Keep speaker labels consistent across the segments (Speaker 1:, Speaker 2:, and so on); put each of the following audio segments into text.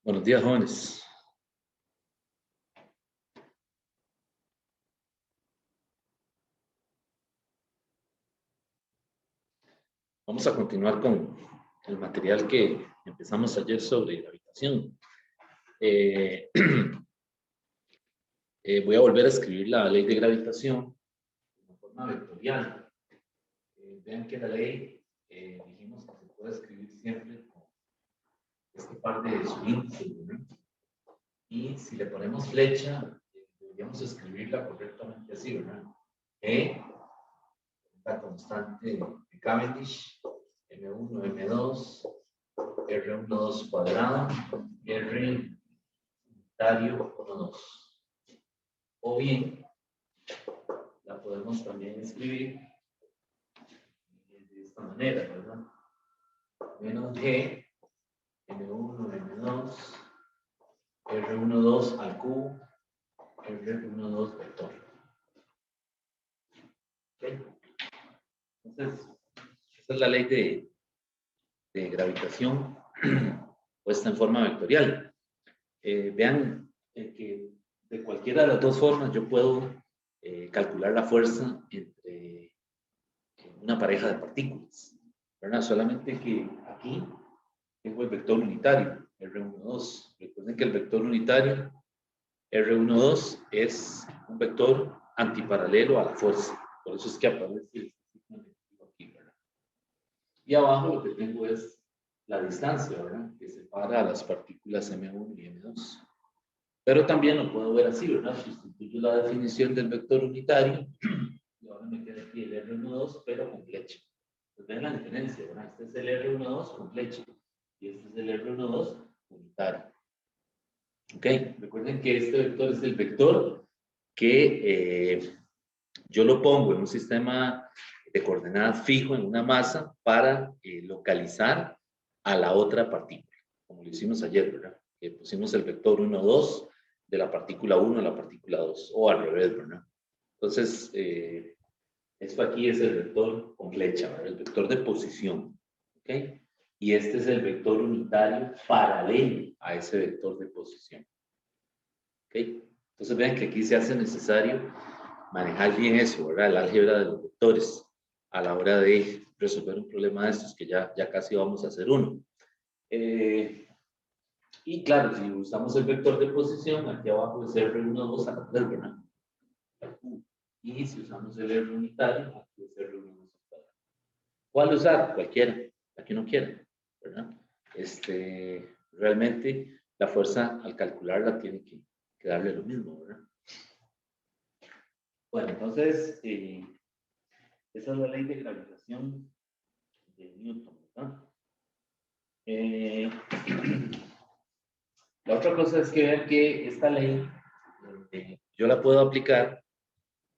Speaker 1: Buenos días, jóvenes. Vamos a continuar con el material que empezamos ayer sobre gravitación. Voy a volver a escribir la ley de gravitación de forma vectorial. Vean que la ley dijimos que se puede escribir siempre con este par de subíndices, ¿verdad? Y si le ponemos flecha, deberíamos escribirla correctamente así, ¿verdad? La constante de Cavendish, M1, M2, R12 cuadrado, R unitario 1,2. O bien, la podemos también escribir de esta manera, ¿verdad? Menos G, M1, M2, R12 al cubo, R12 vector. ¿Okay? Entonces, esta es la ley de gravitación puesta en forma vectorial. Vean que de cualquiera de las dos formas yo puedo calcular la fuerza entre una pareja de partículas, ¿verdad? Solamente que aquí tengo el vector unitario, R12. Recuerden que el vector unitario, R12, es un vector antiparalelo a la fuerza. Por eso es que aparece el signo negativo aquí, ¿verdad? Y abajo lo que tengo es la distancia, ¿verdad? Que separa a las partículas M1 y M2. Pero también lo puedo ver así, ¿verdad? Sustituyo la definición del vector unitario y ahora me queda aquí el R12, pero con flecha. Pues ven la diferencia, ¿verdad? Este es el R12 con flecha y este es el R12 unitario. ¿Ok? Recuerden que este vector es el vector que yo lo pongo en un sistema de coordenadas fijo en una masa para localizar a la otra partícula, como lo hicimos ayer, ¿verdad? Que pusimos el vector 1, 2 de la partícula 1 a la partícula 2, o al revés, ¿verdad? Entonces, esto aquí es el vector con flecha, ¿verdad? El vector de posición, ¿ok? Y este es el vector unitario paralelo a ese vector de posición, ¿ok? Entonces, vean que aquí se hace necesario manejar bien eso, ¿verdad? El álgebra de los vectores a la hora de resolver un problema de estos, que ya casi vamos a hacer uno. Y claro, si usamos el vector de posición, aquí abajo es R12 a la 3, ¿verdad? Y si usamos el R unitario, aquí es R12 a la 3. ¿Cuál usar? Cualquiera, la que uno quiera, ¿verdad? Realmente la fuerza al calcularla tiene que darle lo mismo, ¿verdad? Bueno, entonces, esa es la ley de gravitación de Newton, ¿verdad? La otra cosa es que vean que esta ley yo la puedo aplicar,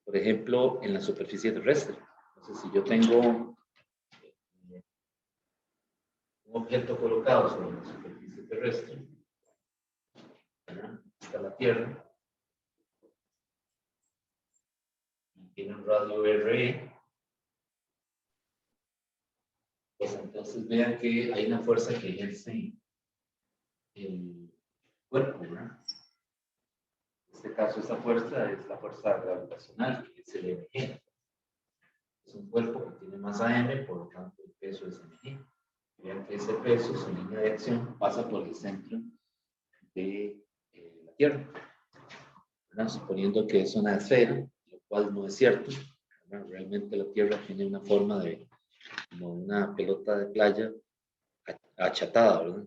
Speaker 1: por ejemplo, en la superficie terrestre. Entonces, si yo tengo un objeto colocado sobre la superficie terrestre, ¿verdad? Está la Tierra, y tiene un radio RE, pues entonces vean que hay una fuerza que ejerce el cuerpo, ¿verdad? En este caso, esta fuerza es la fuerza gravitacional, que es el mg. Es un cuerpo que tiene masa m, por lo tanto el peso es mg. Vean que ese peso, su línea de acción, pasa por el centro de la Tierra, ¿verdad? Suponiendo que es una esfera, lo cual no es cierto, ¿verdad? Realmente la Tierra tiene una forma de como una pelota de playa achatada, ¿verdad?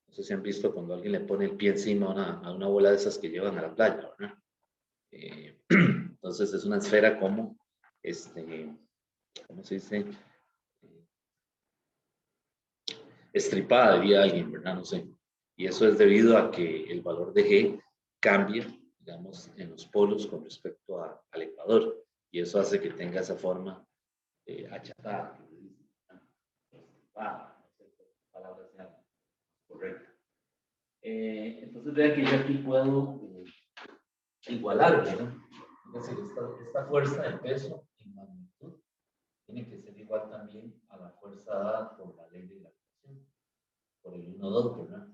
Speaker 1: No sé si han visto cuando alguien le pone el pie encima a una bola de esas que llevan a la playa, ¿verdad? Entonces es una esfera como, ¿cómo se dice? Estripada, diría alguien, ¿verdad? No sé. Y eso es debido a que el valor de G cambia, digamos, en los polos con respecto al ecuador. Y eso hace que tenga esa forma achatada. Estripada, no sé qué palabra sea correcta. Entonces vean que yo aquí puedo igualar, ¿verdad? Es decir, esta fuerza de peso en magnitud tiene que ser igual también a la fuerza dada por la ley de gravitación, por el 1,2, ¿verdad?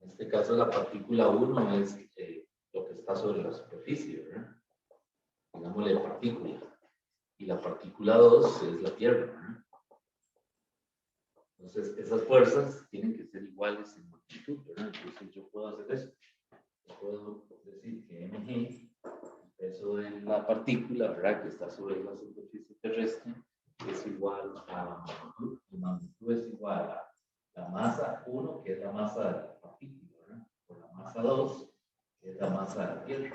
Speaker 1: En este caso, la partícula 1 es lo que está sobre la superficie, ¿verdad? Digámosle partícula. Y la partícula 2 es la Tierra, ¿verdad? Entonces, esas fuerzas tienen que ser iguales en magnitud, ¿verdad? Entonces, yo puedo hacer eso. Yo puedo decir que mg, el peso de la partícula, ¿verdad?, que está sobre la superficie terrestre, es igual a la magnitud. Y magnitud es igual a la masa 1, que es la masa de la partícula, ¿verdad?, por la masa 2, que es la masa de la Tierra,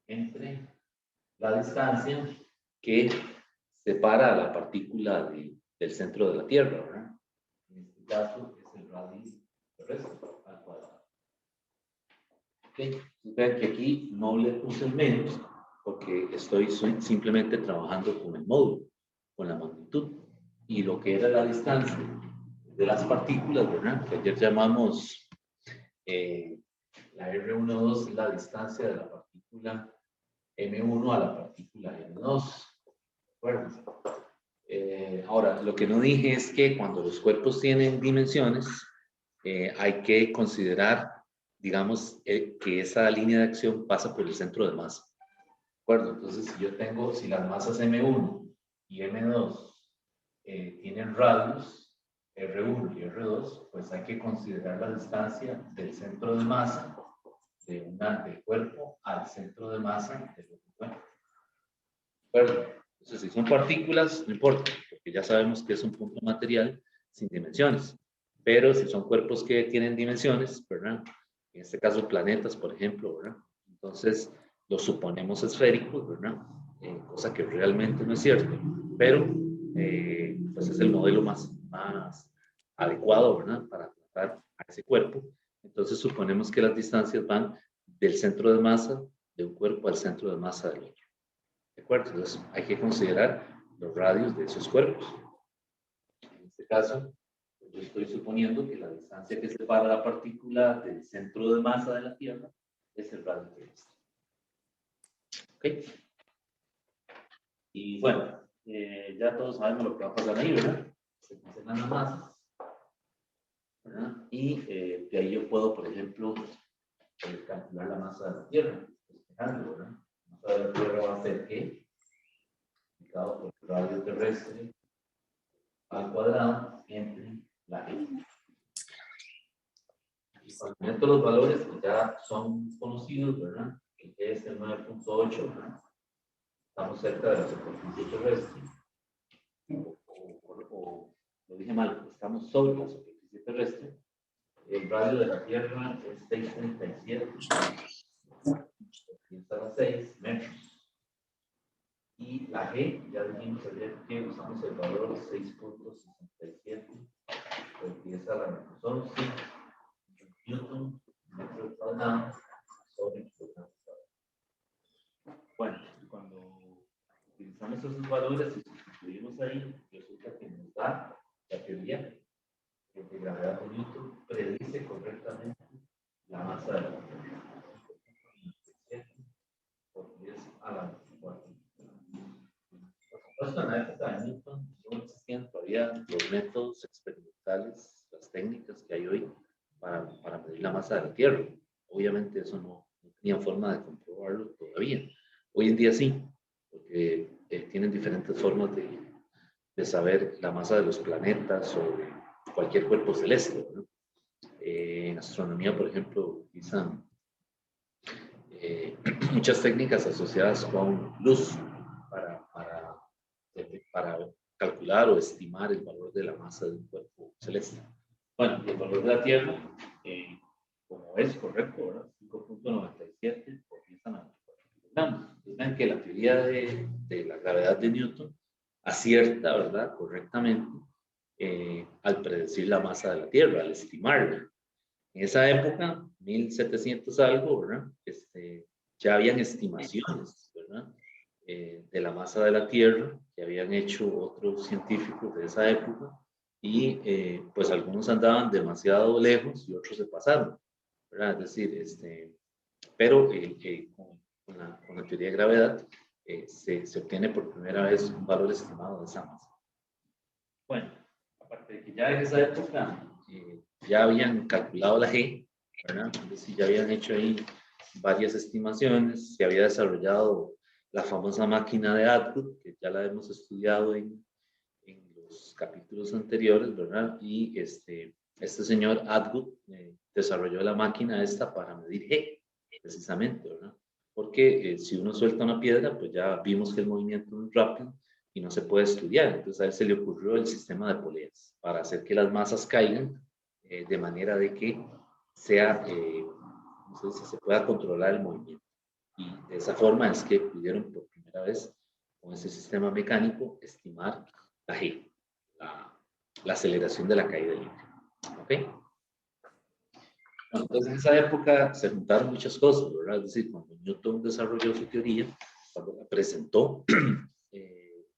Speaker 1: entre la distancia que separa a la partícula del centro de la Tierra, ¿verdad? En este caso es el radio terrestre al cuadrado. Okay. Vean que aquí no le puse el menos porque estoy simplemente trabajando con el módulo, con la magnitud. Y lo que era la distancia de las partículas, ¿verdad?, que ayer llamamos la R12, es la distancia de la partícula M1 a la partícula M2. ¿De acuerdo? Ahora, lo que no dije es que cuando los cuerpos tienen dimensiones, hay que considerar, digamos, que esa línea de acción pasa por el centro de masa. ¿De acuerdo? Entonces, si las masas M1 y M2 tienen radios R1 y R2, pues hay que considerar la distancia del centro de masa del cuerpo al centro de masa del otro cuerpo. ¿De acuerdo? Entonces, si son partículas, no importa, porque ya sabemos que es un punto material sin dimensiones. Pero si son cuerpos que tienen dimensiones, ¿verdad?, en este caso planetas, por ejemplo, ¿verdad?, entonces los suponemos esféricos, ¿verdad?, cosa que realmente no es cierto, pero pues es el modelo más adecuado, ¿verdad?, para tratar a ese cuerpo. Entonces suponemos que las distancias van del centro de masa de un cuerpo al centro de masa del otro. ¿De acuerdo? Entonces hay que considerar los radios de esos cuerpos. En este caso, yo estoy suponiendo que la distancia que separa la partícula del centro de masa de la Tierra es el radio terrestre. ¿Ok? Y bueno, ya todos sabemos lo que va a pasar ahí, ¿verdad? Se cancelan las masas, ¿verdad? Y de ahí yo puedo, por ejemplo, calcular la masa de la Tierra, despejando, ¿verdad? La masa de la Tierra va a ser que, multiplicado por el radio terrestre al cuadrado entre la G. Y cuando meto los valores que ya son conocidos, ¿verdad? El G es el 9.8, ¿verdad? Estamos cerca de la superficie terrestre. O lo dije mal, estamos sobre la superficie terrestre. El radio de la Tierra es 637, están a 6 metros. Y la G, ya dijimos ayer que usamos el valor 6.67, porque esa la son 5 newton metro cuadrado sobre kilogramo cuadrado. Bueno, cuando utilizamos esos valores y sustituimos ahí, resulta que nos da la teoría de gravedad de Newton predice correctamente la masa de la Tierra. Por 10 a la 24. Por supuesto, en la época de Newton no existían todavía los métodos experimentales, las técnicas que hay hoy para medir la masa de la Tierra. Obviamente eso no tenía forma de comprobarlo todavía. Hoy en día sí, porque tienen diferentes formas de saber la masa de los planetas o de cualquier cuerpo celeste, ¿no? En astronomía, por ejemplo, utilizan muchas técnicas asociadas con luz para calcular o estimar el valor de la masa de un cuerpo celeste. Bueno, el valor de la Tierra, como es correcto, ¿verdad? 5.97 por 10 a la 24 kilogramos. Entonces ven que la teoría de la gravedad de Newton acierta, ¿verdad?, correctamente al predecir la masa de la Tierra, al estimarla. En esa época, 1700 algo, ¿verdad?, ya habían estimaciones, ¿verdad?, de la masa de la Tierra que habían hecho otros científicos de esa época y pues algunos andaban demasiado lejos y otros se pasaron, ¿verdad? Es decir, pero con la teoría de gravedad se obtiene por primera vez un valor estimado de esa masa. Bueno, aparte de que ya en esa época ya habían calculado la G, ¿verdad? Es decir, ya habían hecho ahí varias estimaciones, se había desarrollado la famosa máquina de Atwood, que ya la hemos estudiado en los capítulos anteriores, ¿verdad? Y este señor Atwood desarrolló la máquina esta para medir G, precisamente, ¿verdad? Porque si uno suelta una piedra, pues ya vimos que el movimiento es muy rápido y no se puede estudiar. Entonces a él se le ocurrió el sistema de poleas para hacer que las masas caigan de manera de que sea, se pueda controlar el movimiento. Y de esa forma es que pudieron por primera vez con ese sistema mecánico estimar la G, la aceleración de la caída libre. ¿Ok? Bueno, entonces en esa época se juntaron muchas cosas, ¿verdad? Es decir, cuando Newton desarrolló su teoría, cuando la presentó,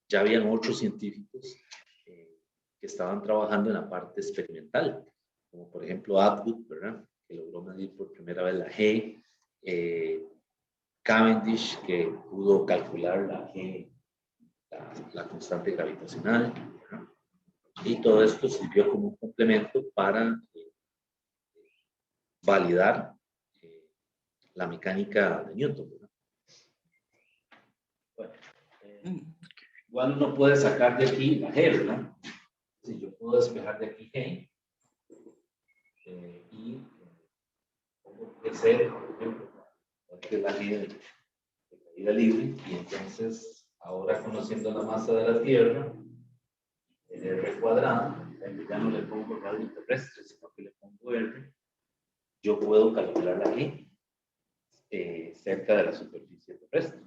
Speaker 1: ya habían otros científicos que estaban trabajando en la parte experimental, como por ejemplo Atwood, ¿verdad? Que logró medir por primera vez la G, Cavendish, que pudo calcular la G, la constante gravitacional, ¿verdad? Y todo esto sirvió como un complemento para validar la mecánica de Newton, ¿verdad? Bueno, igual uno puede sacar de aquí la G, ¿verdad? Si yo puedo despejar de aquí G y ser, por ejemplo, que es la G de caída libre, y entonces ahora conociendo la masa de la Tierra, el R cuadrado, ya no le pongo radio terrestre, sino que le pongo R, yo puedo calcular la G cerca de la superficie terrestre.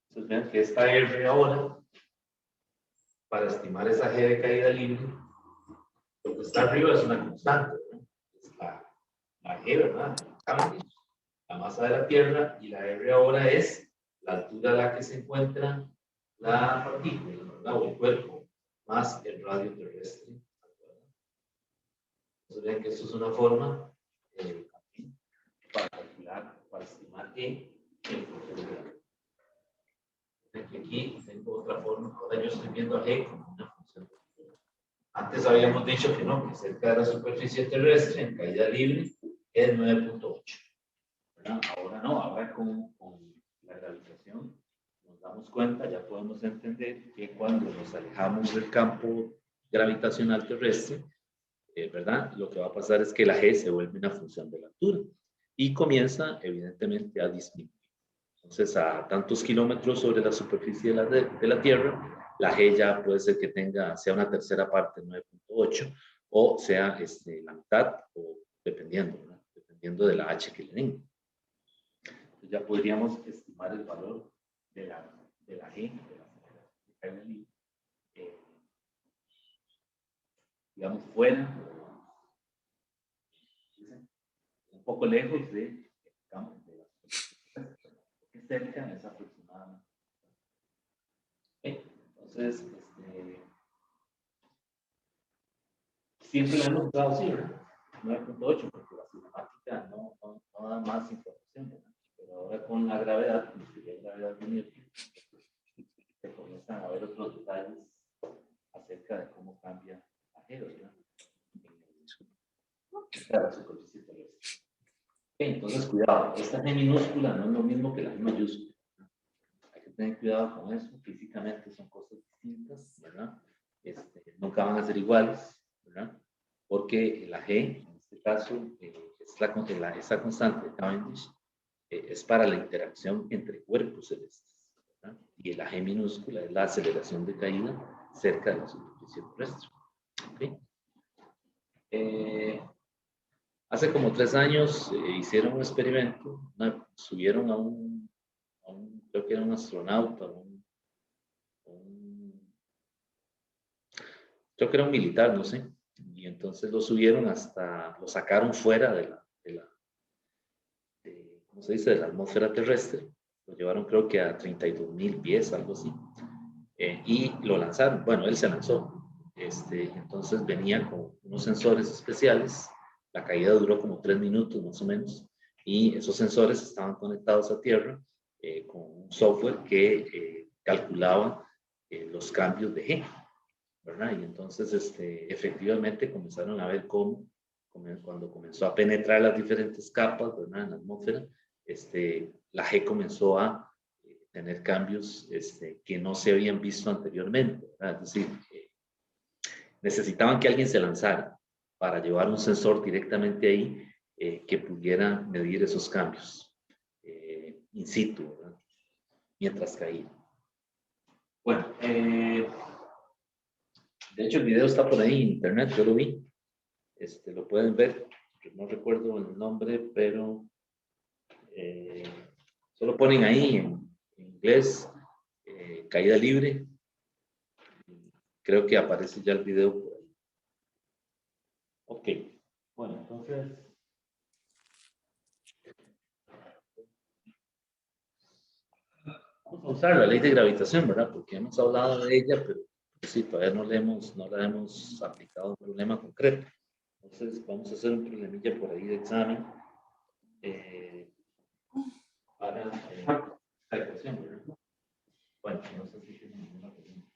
Speaker 1: Entonces vean que esta R ahora, para estimar esa G de caída libre, lo que está arriba es una constante, ¿no? Es la G, ¿verdad? La masa de la Tierra, y la R ahora es la altura a la que se encuentra la partícula, ¿verdad? O el cuerpo, más el radio terrestre. Entonces vean que esto es una forma para calcular, para estimar E en función de la G. Aquí tengo otra forma, ahora yo estoy viendo a G como una función de la G. Antes habíamos dicho que no, que cerca de la superficie terrestre, en caída libre, es 9.8. Ahora no, ahora con la gravitación nos damos cuenta, ya podemos entender que cuando nos alejamos del campo gravitacional terrestre, ¿verdad? Lo que va a pasar es que la G se vuelve una función de la altura y comienza evidentemente a disminuir. Entonces, a tantos kilómetros sobre la superficie de la Tierra, la G ya puede ser que sea una tercera parte, 9.8, o sea la mitad, o dependiendo, ¿verdad? Dependiendo de la H que le den. Entonces, ya podríamos estimar el valor de la G, de la digamos, fuera, un poco lejos del campo de la superficie, porque cerca es aproximadamente. Entonces, siempre lo hemos usado así, ¿verdad? 9.8, porque la cinemática no da más información, ¿verdad? Pero ahora con la gravedad, como sería la gravedad de Newton, se comienzan a ver otros detalles acerca de cómo cambia la G, ¿verdad? En la superficie terrestre. Entonces, cuidado, esta G minúscula no es lo mismo que la G mayúscula. Hay que tener cuidado con eso, físicamente son cosas distintas, ¿verdad? Nunca van a ser iguales, ¿verdad? Porque la G, en este caso, esa constante de Cavendish, es para la interacción entre cuerpos celestes, ¿verdad? Y la G minúscula es la aceleración de caída cerca de la superficie terrestre. ¿Okay? Hace como 3 años hicieron un experimento, subieron a un, creo que era un astronauta, creo que era un militar, no sé, y entonces lo subieron lo sacaron fuera ¿cómo se dice?, de la atmósfera terrestre, lo llevaron creo que a 32,000 pies, algo así, y lo lanzaron, bueno, él se lanzó, entonces venía con unos sensores especiales, la caída duró como 3 minutos más o menos, y esos sensores estaban conectados a tierra con un software que calculaba los cambios de G. ¿verdad? Y entonces, efectivamente comenzaron a ver cómo, cuando comenzó a penetrar las diferentes capas, ¿verdad? En la atmósfera, la G comenzó a tener cambios que no se habían visto anteriormente, ¿verdad? Es decir, necesitaban que alguien se lanzara para llevar un sensor directamente ahí que pudiera medir esos cambios in situ, ¿verdad? Mientras caía. Bueno, de hecho el video está por ahí en internet, yo lo vi, lo pueden ver, no recuerdo el nombre, pero solo ponen ahí en inglés, caída libre, creo que aparece ya el video por ahí. Ok, bueno, entonces vamos a usar la ley de gravitación, ¿verdad? Porque hemos hablado de ella, pero sí, todavía no la hemos aplicado a un problema concreto. Entonces, vamos a hacer un problemilla por ahí de examen para la ecuación, ¿verdad? Bueno, no sé si tiene ninguna pregunta.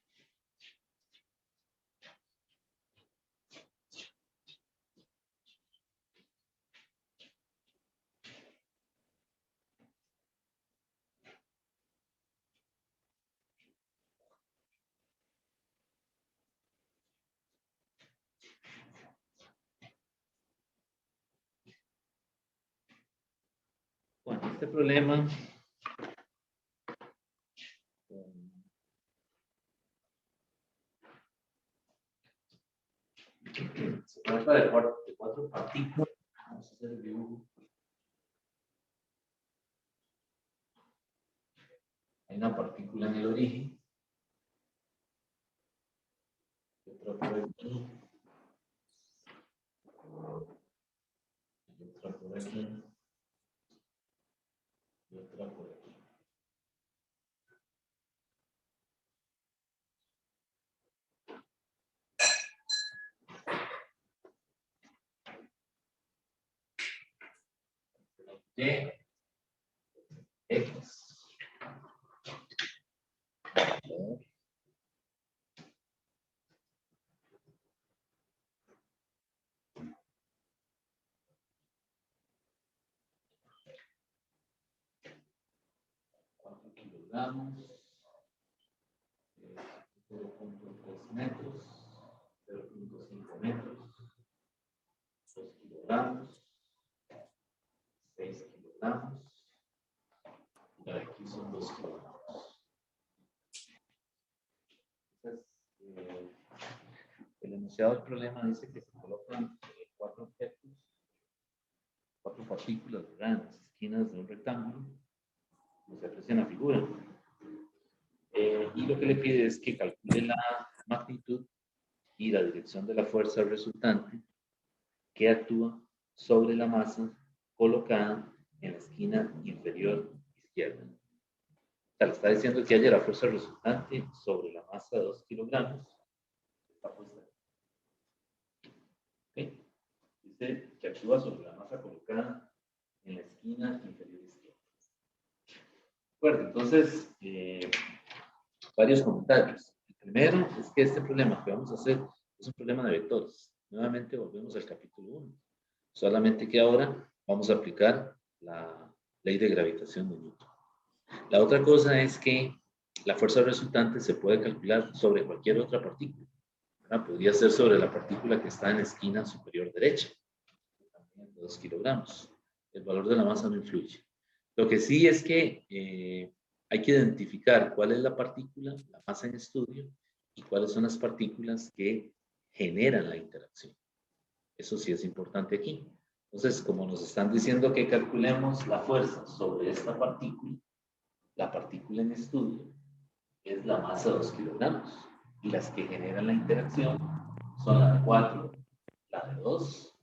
Speaker 1: Bueno, este problema se trata de cuatro partículas. Vamos a hacer el dibujo. Hay una partícula en el origen. Otra por aquí. Otra por aquí. Y otra por aquí. Y X. Kilogramos, 0.3 metros, 0.5 metros, 2 kilogramos, 6 kilogramos, y aquí son 2 kilogramos. Entonces, el enunciado del problema dice que se colocan 4 objetos, 4 partículas, ¿verdad?, en las esquinas de un rectángulo, como se aprecia en la figura. Y lo que le pide es que calcule la magnitud y la dirección de la fuerza resultante que actúa sobre la masa colocada en la esquina inferior izquierda. O sea, le está diciendo que haya la fuerza resultante sobre la masa de 2 kilogramos. Está puesta aquí. ¿Okay? Dice que actúa sobre la masa colocada en la esquina inferior izquierda. Bueno, entonces, varios comentarios. El primero es que este problema que vamos a hacer es un problema de vectores. Nuevamente volvemos al capítulo 1. Solamente que ahora vamos a aplicar la ley de gravitación de Newton. La otra cosa es que la fuerza resultante se puede calcular sobre cualquier otra partícula. Podría ser sobre la partícula que está en la esquina superior derecha, también de 2 kilogramos. El valor de la masa no influye. Lo que sí es que hay que identificar cuál es la partícula, la masa en estudio, y cuáles son las partículas que generan la interacción. Eso sí es importante aquí. Entonces, como nos están diciendo que calculemos la fuerza sobre esta partícula, la partícula en estudio es la masa de 2 kilogramos. Y las que generan la interacción son la de 4, la de 2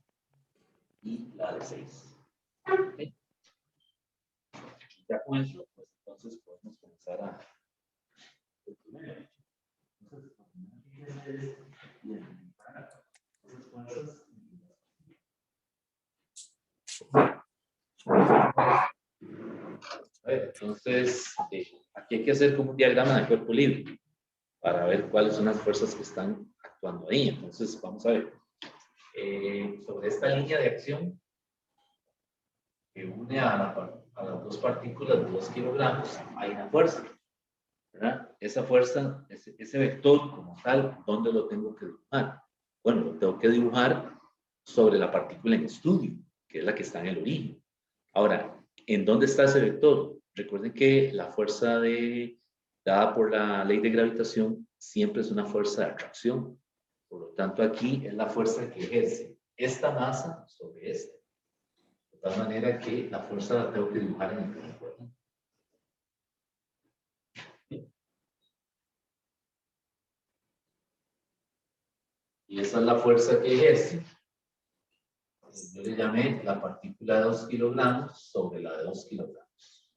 Speaker 1: y la de 6. ¿Okay? Ya con eso, pues entonces podemos comenzar a... Entonces, identificar esas fuerzas. Entonces, aquí hay que hacer como un diagrama de cuerpo libre para ver cuáles son las fuerzas que están actuando ahí. Entonces, vamos a ver. Sobre esta línea de acción que une a las dos partículas de 2 kilogramos, hay una fuerza, ¿verdad? Esa fuerza, ese vector como tal, ¿dónde lo tengo que dibujar? Bueno, lo tengo que dibujar sobre la partícula en estudio, que es la que está en el origen. Ahora, ¿en dónde está ese vector? Recuerden que la fuerza dada por la ley de gravitación siempre es una fuerza de atracción. Por lo tanto, aquí es la fuerza que ejerce esta masa sobre esta. De tal manera que la fuerza la tengo que dibujar en el plano, ¿verdad? Y esa es la fuerza que ejerce. Yo le llamé la partícula de 2 kilogramos sobre la de 2 kilogramos.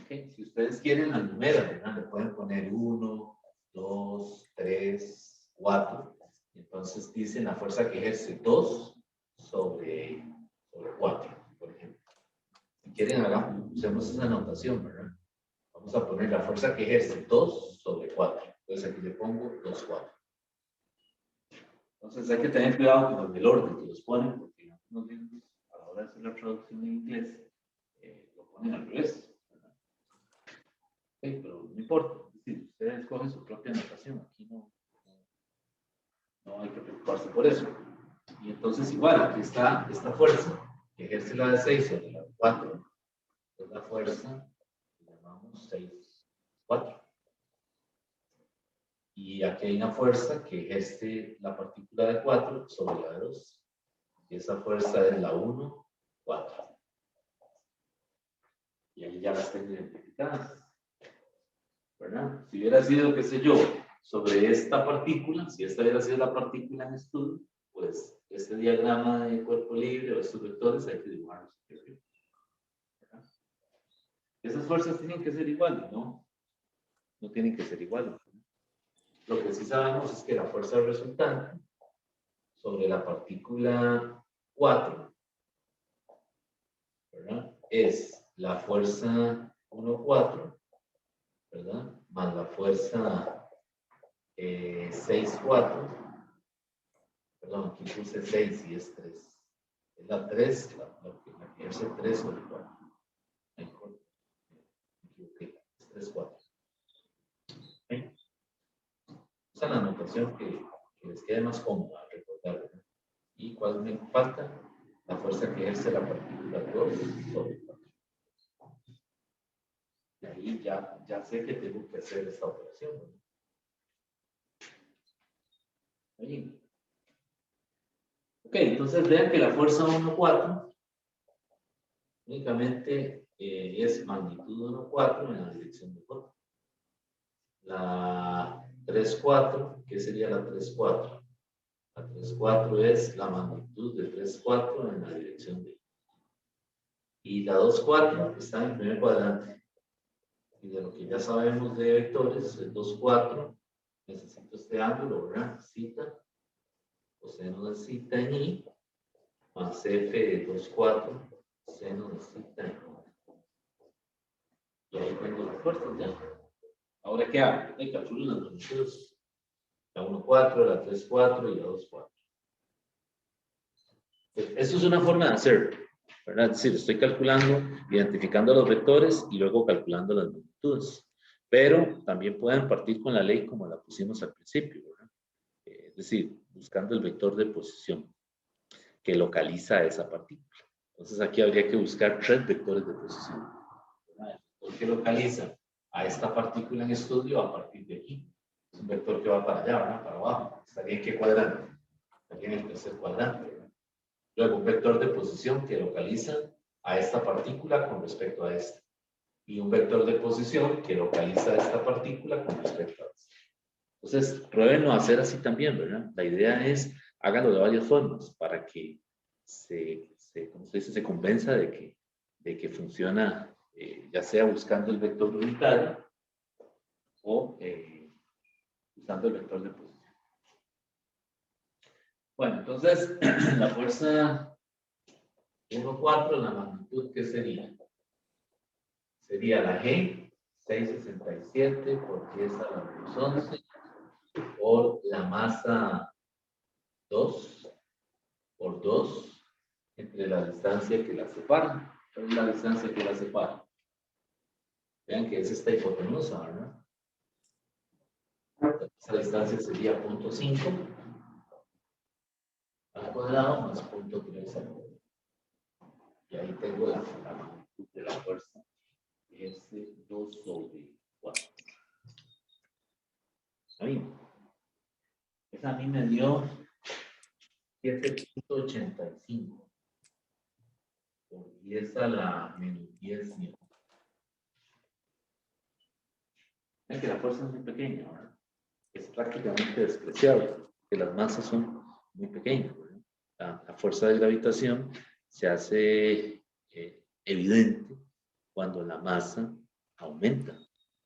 Speaker 1: Okay. Si ustedes quieren, la numeran, ¿verdad? Le pueden poner 1, 2, 3, 4. Entonces dicen la fuerza que ejerce 2 sobre 4, por ejemplo. Si quieren, usemos esa notación, ¿verdad? Vamos a poner la fuerza que ejerce 2 sobre 4. Entonces aquí le pongo 2, 4. Entonces hay que tener cuidado con el orden que los ponen, porque en algunos libros, a la hora de hacer la traducción en inglés, lo ponen al revés, ¿verdad? Okay, pero no importa. Es decir, ustedes escogen su propia notación. Aquí no hay que preocuparse por eso. Y entonces igual, aquí está esta fuerza que ejerce la de 6 sobre la de 4. Es la fuerza que llamamos 6, 4. Y aquí hay una fuerza que ejerce la partícula de 4 sobre la de 2. Y esa fuerza es la 1, 4. Y ahí ya las tengo identificadas, ¿verdad? Si hubiera sido, qué sé yo, sobre esta partícula, si esta hubiera sido la partícula en estudio, pues este diagrama de cuerpo libre o estos vectores hay que dibujarlos. ¿Verdad? Esas fuerzas tienen que ser iguales, ¿no? No tienen que ser iguales. Lo que sí sabemos es que la fuerza resultante sobre la partícula 4, ¿verdad? Es la fuerza 1, 4, ¿verdad? Más la fuerza 6, 4. Perdón, aquí puse 6 y es 3. Es la 3, la que ejerce 3 sobre 4. Mejor, me equivoqué. Es 3, 4. ¿Okay? Esa es la notación que les quede más cómoda recordar, ¿verdad? ¿Y cuál me falta? La fuerza que ejerce la partícula 2 sobre 4. Y ahí ya sé que tengo que hacer esta operación, ¿verdad? Ahí. Ok, entonces vean que la fuerza 1, 4 únicamente es magnitud 1, 4 en la dirección de 4. La 3, 4, ¿qué sería la 3, 4? La 3, 4 es la magnitud de 3, 4 en la dirección de. Y la 2, 4 está en el primer cuadrante. Y de lo que ya sabemos de vectores, el 2, 4, necesito este ángulo, ¿verdad? Cita, coseno de cita en I, más F de 2, 4, seno de cita en I. Y ahí tengo las fuerzas ya. Ahora, ¿qué hago? Calculo las magnitudes. La 1, 4, la 3, 4 y la 2, 4. Eso es una forma de hacer, ¿verdad? Es decir, estoy calculando, identificando los vectores y luego calculando las magnitudes. Pero también pueden partir con la ley como la pusimos al principio, ¿verdad? Es decir, buscando el vector de posición que localiza esa partícula. Entonces aquí habría que buscar 3 vectores de posición, ¿verdad? El vector que localiza a esta partícula en estudio a partir de aquí. Es un vector que va para allá, ¿verdad? Para abajo. ¿Estaría en qué cuadrante? Estaría en el tercer cuadrante, ¿verdad? Luego un vector de posición que localiza a esta partícula con respecto a esta. Y un vector de posición que localiza a esta partícula con respecto a esta. Entonces, pruébenlo a hacer así también, ¿verdad? La idea es, háganlo de varias formas para que ¿cómo se dice? Se convenza de que funciona, ya sea buscando el vector unitario o usando el vector de posición. Bueno, entonces, la fuerza 1, 4, la magnitud, ¿qué sería? Sería la G, 667 por 10 a la menos 11 por la masa 2 por 2 entre la distancia que la separa. ¿Cuál es la distancia que la separa? Vean que es esta hipotenusa, ¿verdad? Esa distancia sería 0.5 al cuadrado más 0.3 al cuadrado. Y ahí tengo la magnitud de la fuerza. Es 2 sobre 4. Ahí. Esa a mí me dio 7.85 por 10 a la menos 10 newton. Ven que la fuerza es muy pequeña, ¿verdad? Es prácticamente despreciable, que las masas son muy pequeñas. La fuerza de gravitación se hace evidente cuando la masa aumenta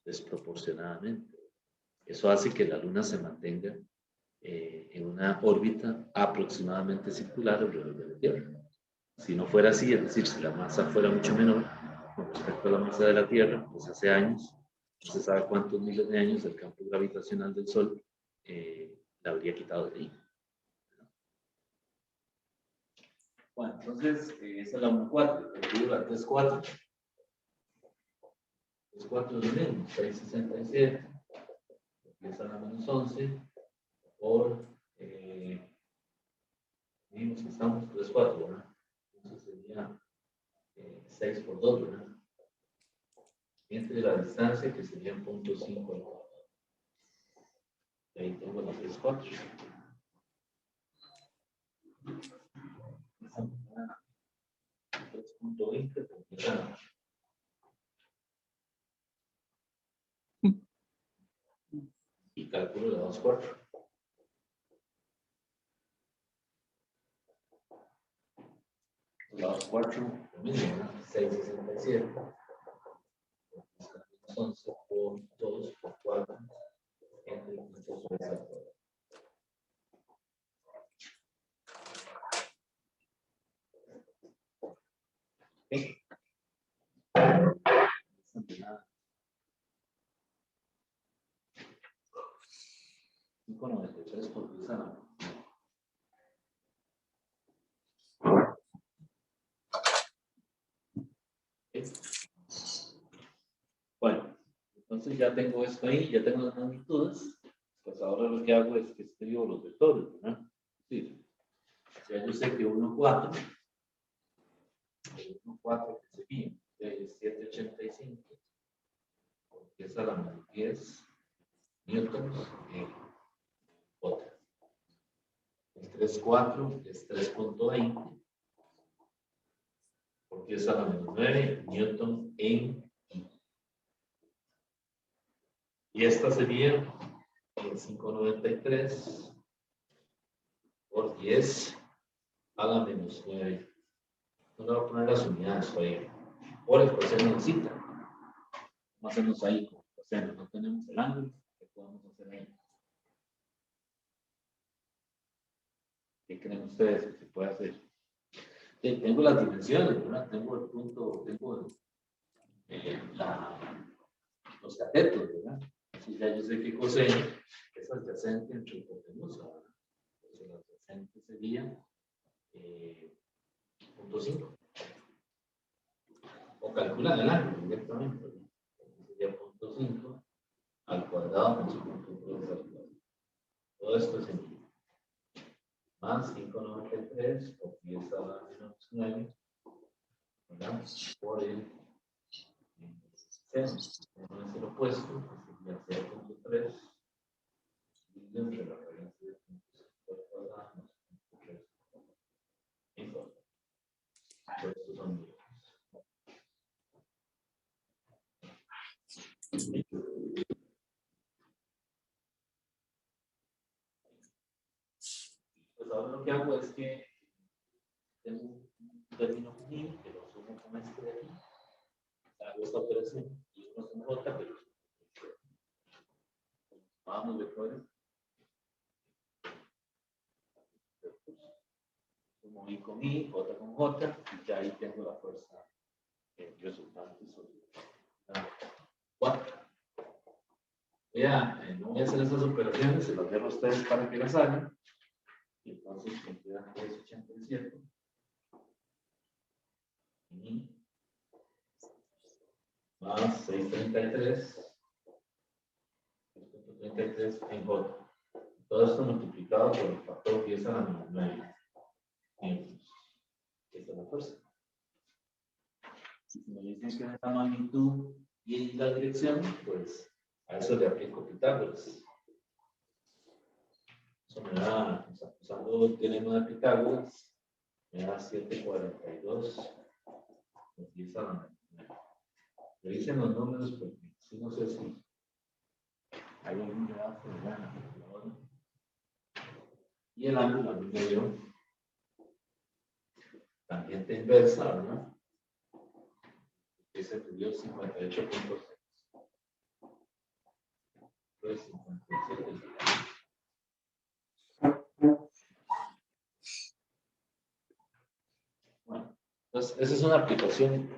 Speaker 1: desproporcionadamente. Eso hace que la Luna se mantenga en una órbita aproximadamente circular alrededor de la Tierra. Si no fuera así, es decir, si la masa fuera mucho menor con respecto a la masa de la Tierra, pues hace años, no se sabe cuántos miles de años, el campo gravitacional del Sol la habría quitado de ahí. Bueno, entonces, esa es la 1.4, la 3.4. 3.4 es lo mismo, 6.67, empieza a la menos 11, por, dijimos que estamos 3.4, ¿verdad? Entonces sería 6 por 2, ¿verdad? Entre la distancia, que sería 0.5 al cuadrado. Y ahí tengo la 3.4. 3.20, y cálculo de 2.4. La 2.4, lo mismo, ¿verdad? 6.67. 11 por 2 por 4 entre 5 sobre 0. ¿Okay? 5.93 por 10 a la. ¿Okay? Bueno, entonces ya tengo esto ahí, ya tengo las magnitudes. Pues ahora lo que hago es que escribo los vectores, ¿verdad? Sí. Ya yo sé que 1.4, el 1.4 que sería es 785, porque es a la menos 10 newtons otra. El 3.4 es 3.20, porque es a la menos 9 newton en I. Y esta sería el 5.93 por 10 a la menos 9. No le voy a poner las unidades ahí. Por el coseno de cita. Vamos a hacernos ahí con el coseno. No tenemos el ángulo. ¿Qué podemos hacer ahí? ¿Qué creen ustedes que se puede hacer? Tengo las dimensiones, ¿verdad? Tengo el punto, tengo los catetos, ¿verdad? Así ya yo sé que coseno es adyacente entre hipotenusa, ¿verdad? Entonces el adyacente sería 0.5. O calcular el ángulo directamente, ¿verdad? Sería 0.5 al cuadrado más 0.3 al cuadrado. Todo esto es en más 5.93 por 10 a la menos 9, ¿verdad? Por el seno. No es el opuesto, que sería 0.3 dividido entre la varianza de 0.5 al cuadrado más 0.3. Entonces, estos son míos. Pues ahora lo que hago es que tengo un término común que lo sumo con este de aquí. Hago esta operación y uno con J, pero vamos vectores. Sumo I con I, J con J, y ya ahí tengo la fuerza resultante sobre la 4. no voy a hacer esas operaciones, se las dejo a ustedes para que las hagan. Y entonces me queda 387. Más 633. 633 en J. Todo esto multiplicado por el factor 10 a la 9. Esta es la fuerza. Si me dicen que es la magnitud y la dirección, pues a eso le aplico Pitágoras. Eso me da, usando el teorema de Pitágoras, me da 742 por 10 a la 9. Revisen los números porque si no sé si hay algún pedazo de gana. Y el ángulo a mí me dio tangente inversa, ¿verdad? Ese dio 58.6. Pues 57. Bueno, entonces esa es una aplicación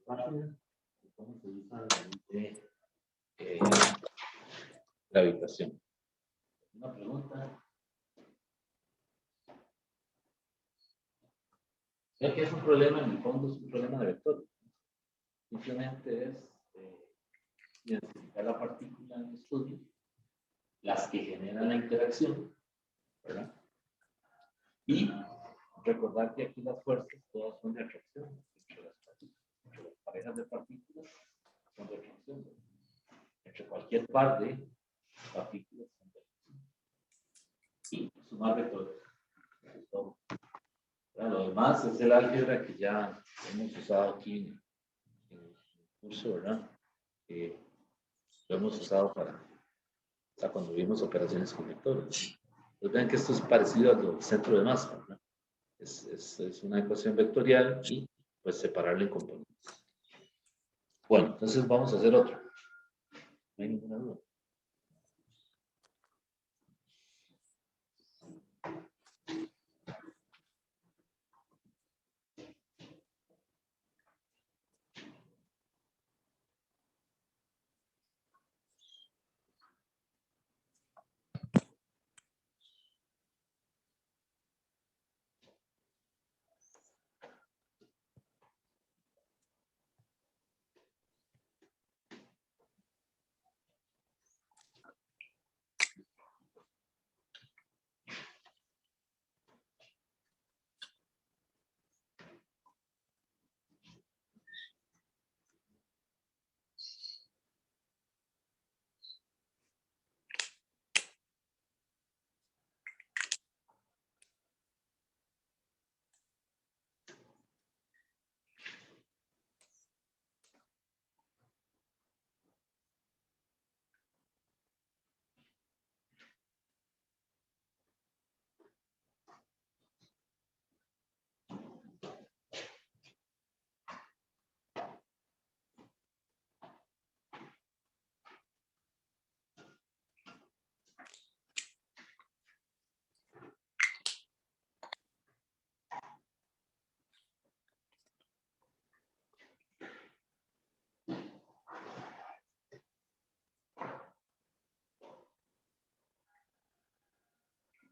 Speaker 1: rápida de cómo se usa la ley de gravitación. Una pregunta. Sé que es un problema, en el fondo es un problema de vectores. Simplemente es identificar la partícula en el estudio, las que generan la interacción, ¿verdad? Y recordar que aquí las fuerzas todas son de atracción entre las parejas de partículas son de atracción. Entre cualquier par de partículas son de atracción. Y sumar vectores. Eso es todo. Lo demás es el álgebra que ya hemos usado aquí en el curso, ¿verdad? Lo hemos usado para cuando vimos operaciones con vectores. Pues vean que esto es parecido al centro de masa, ¿verdad? Es una ecuación vectorial y pues separarla en componentes. Bueno, entonces vamos a hacer otro. No hay ninguna duda.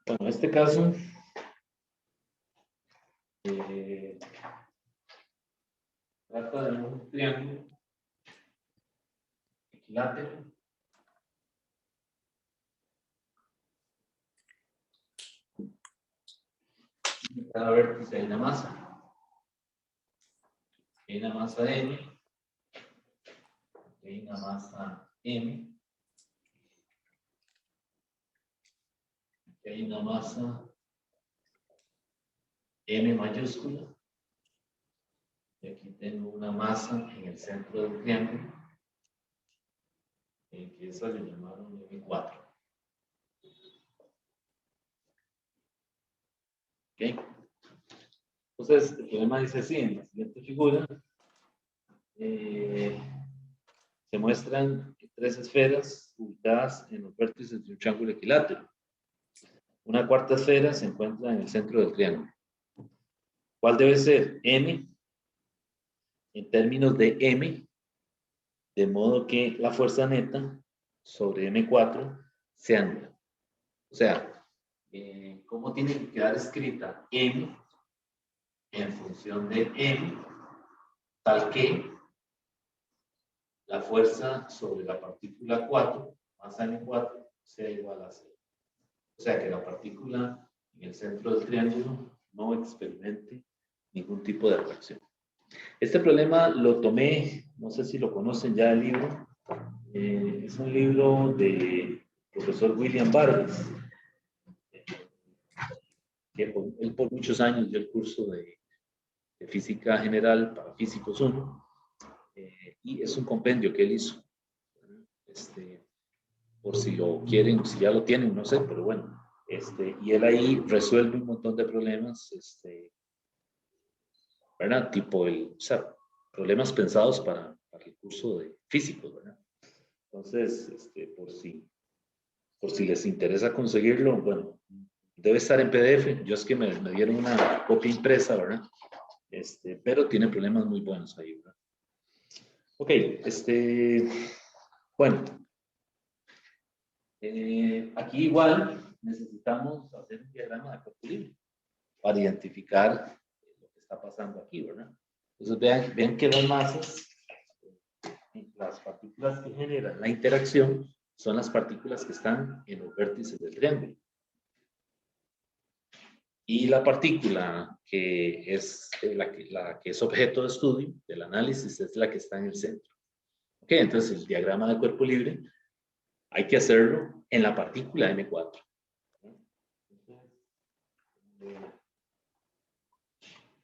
Speaker 1: Bueno, en este caso, trata de un triángulo equilátero. En cada vértice hay una masa. Hay una masa M. Hay una masa M. Hay una masa M mayúscula. Y aquí tengo una masa en el centro del triángulo. Que esa le llamaron M4. ¿Ok? Entonces, el problema dice así, en la siguiente figura, se muestran 3 esferas ubicadas en los vértices de un triángulo equilátero. Una cuarta esfera se encuentra en el centro del triángulo. ¿Cuál debe ser? M, en términos de M, de modo que la fuerza neta sobre M4 sea nula. O sea, ¿cómo tiene que quedar escrita M en función de M, tal que la fuerza sobre la partícula 4 más M4 sea igual a 0? O sea, que la partícula en el centro del triángulo no experimente ningún tipo de atracción. Este problema lo tomé, no sé si lo conocen ya el libro, es un libro de profesor William Barnes, que él por muchos años dio el curso de Física General para Físicos 1, y es un compendio que él hizo. Por si lo quieren, si ya lo tienen, no sé, pero bueno. Y él ahí resuelve un montón de problemas, ¿verdad? Tipo, o sea, problemas pensados para el curso de físicos, ¿verdad? Entonces, por si les interesa conseguirlo, bueno, debe estar en PDF. Yo es que me dieron una copia impresa, ¿verdad? Pero tiene problemas muy buenos ahí, ¿verdad? Ok, bueno, aquí igual necesitamos hacer un diagrama de cuerpo libre para identificar lo que está pasando aquí, ¿verdad? Entonces vean que las masas, las partículas que generan la interacción, son las partículas que están en los vértices del triángulo. Y la partícula que es la que es objeto de estudio, del análisis, es la que está en el centro. Ok, entonces el diagrama de cuerpo libre hay que hacerlo en la partícula M4.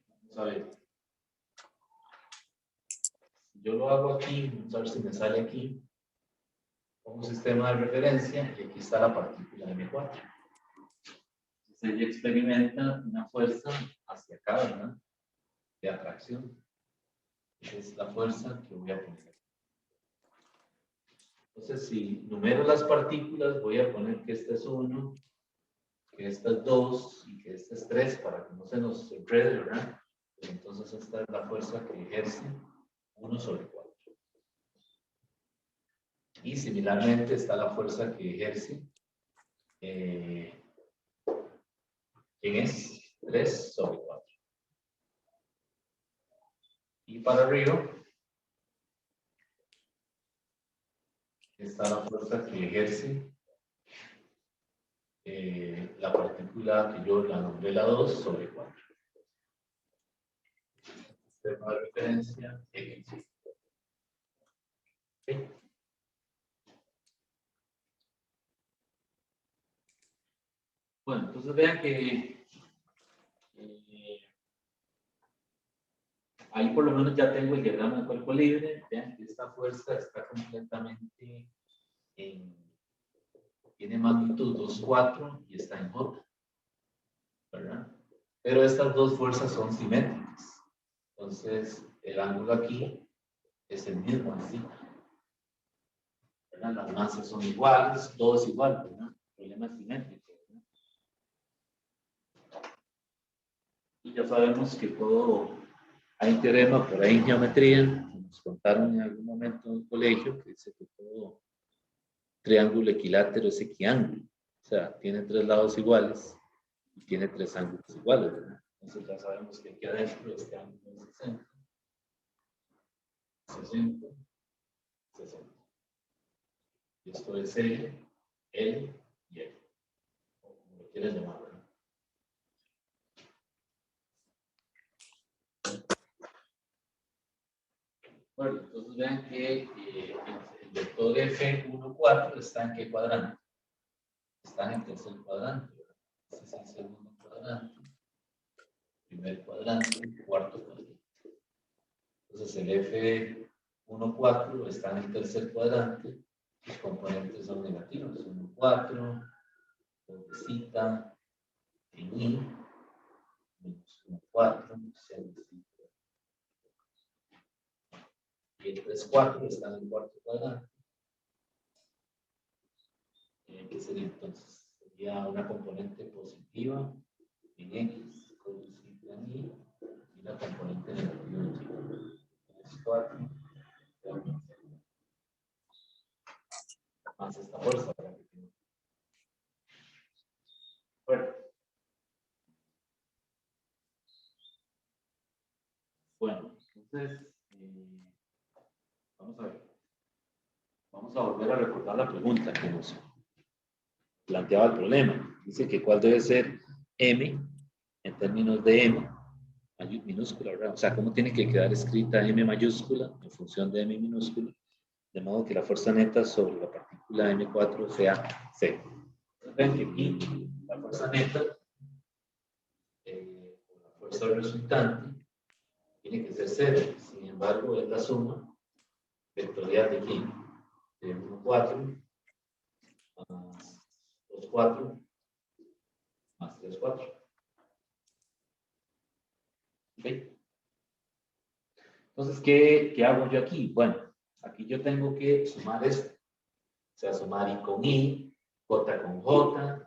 Speaker 1: Vamos a ver. Yo lo hago aquí, vamos a ver si me sale aquí. Como sistema de referencia, y aquí está la partícula M4. Entonces ella experimenta una fuerza hacia acá, ¿verdad? De atracción. Es la fuerza que voy a poner. Entonces, si numero las partículas, voy a poner que esta es 1, que esta es 2 y que esta es 3 para que no se nos enrede, ¿verdad? Entonces, esta es la fuerza que ejerce 1 sobre 4. Y similarmente está la fuerza que ejerce, ¿quién es? 3 sobre 4. Y para arriba está la fuerza que ejerce la partícula que yo la nombré la 2 sobre 4. Sistema de referencia X. ¿Okay? Bueno, entonces vean que ahí por lo menos ya tengo el diagrama de cuerpo libre. Vean que esta fuerza está completamente tiene magnitud 2,4 y está en J, ¿verdad? Pero estas dos fuerzas son simétricas. Entonces, el ángulo aquí es el mismo, así. ¿Verdad? Las masas son iguales, todo es igual, ¿verdad? El problema es simétrico, ¿verdad? Y ya sabemos que todo, hay un teorema por ahí en geometría, nos contaron en algún momento en el colegio, que dice que todo triángulo equilátero es equiángulo. O sea, tiene 3 lados iguales y tiene 3 ángulos iguales, ¿verdad? Entonces ya sabemos que aquí adentro este ángulo es 60, 60, 60. Y esto es L y L, o como lo quieras llamar, ¿verdad? Bueno, entonces vean que el vector F14 está en qué cuadrante. Está en el tercer cuadrante, ¿verdad? Este es el segundo cuadrante, primer cuadrante, cuarto cuadrante. Entonces el F14 está en el tercer cuadrante, sus componentes son negativos, 1, 4, pobrecita, en I, menos 1, 4, 0, 5. Y el 3, 4 está en el cuarto cuadrante. ¿Qué sería entonces? Sería una componente positiva en X, pobrecita en I, y una componente negativa en Y. 3, 4, más esta fuerza, ¿verdad? Bueno, entonces, vamos a ver. Vamos a volver a recordar la pregunta que nos planteaba el problema. Dice que cuál debe ser M en términos de M minúscula, ¿verdad? O sea, cómo tiene que quedar escrita M mayúscula en función de M minúscula, de modo que la fuerza neta sobre la partícula M4 sea C. Ven que aquí la fuerza neta, la fuerza resultante, tiene que ser 0. Sin embargo, es la suma vectorial de aquí, de 1, 4, más 2, 4, más 3, 4. ¿Ok? Entonces, ¿qué hago yo aquí? Bueno, aquí yo tengo que sumar esto. O sea, sumar I con I, J con J,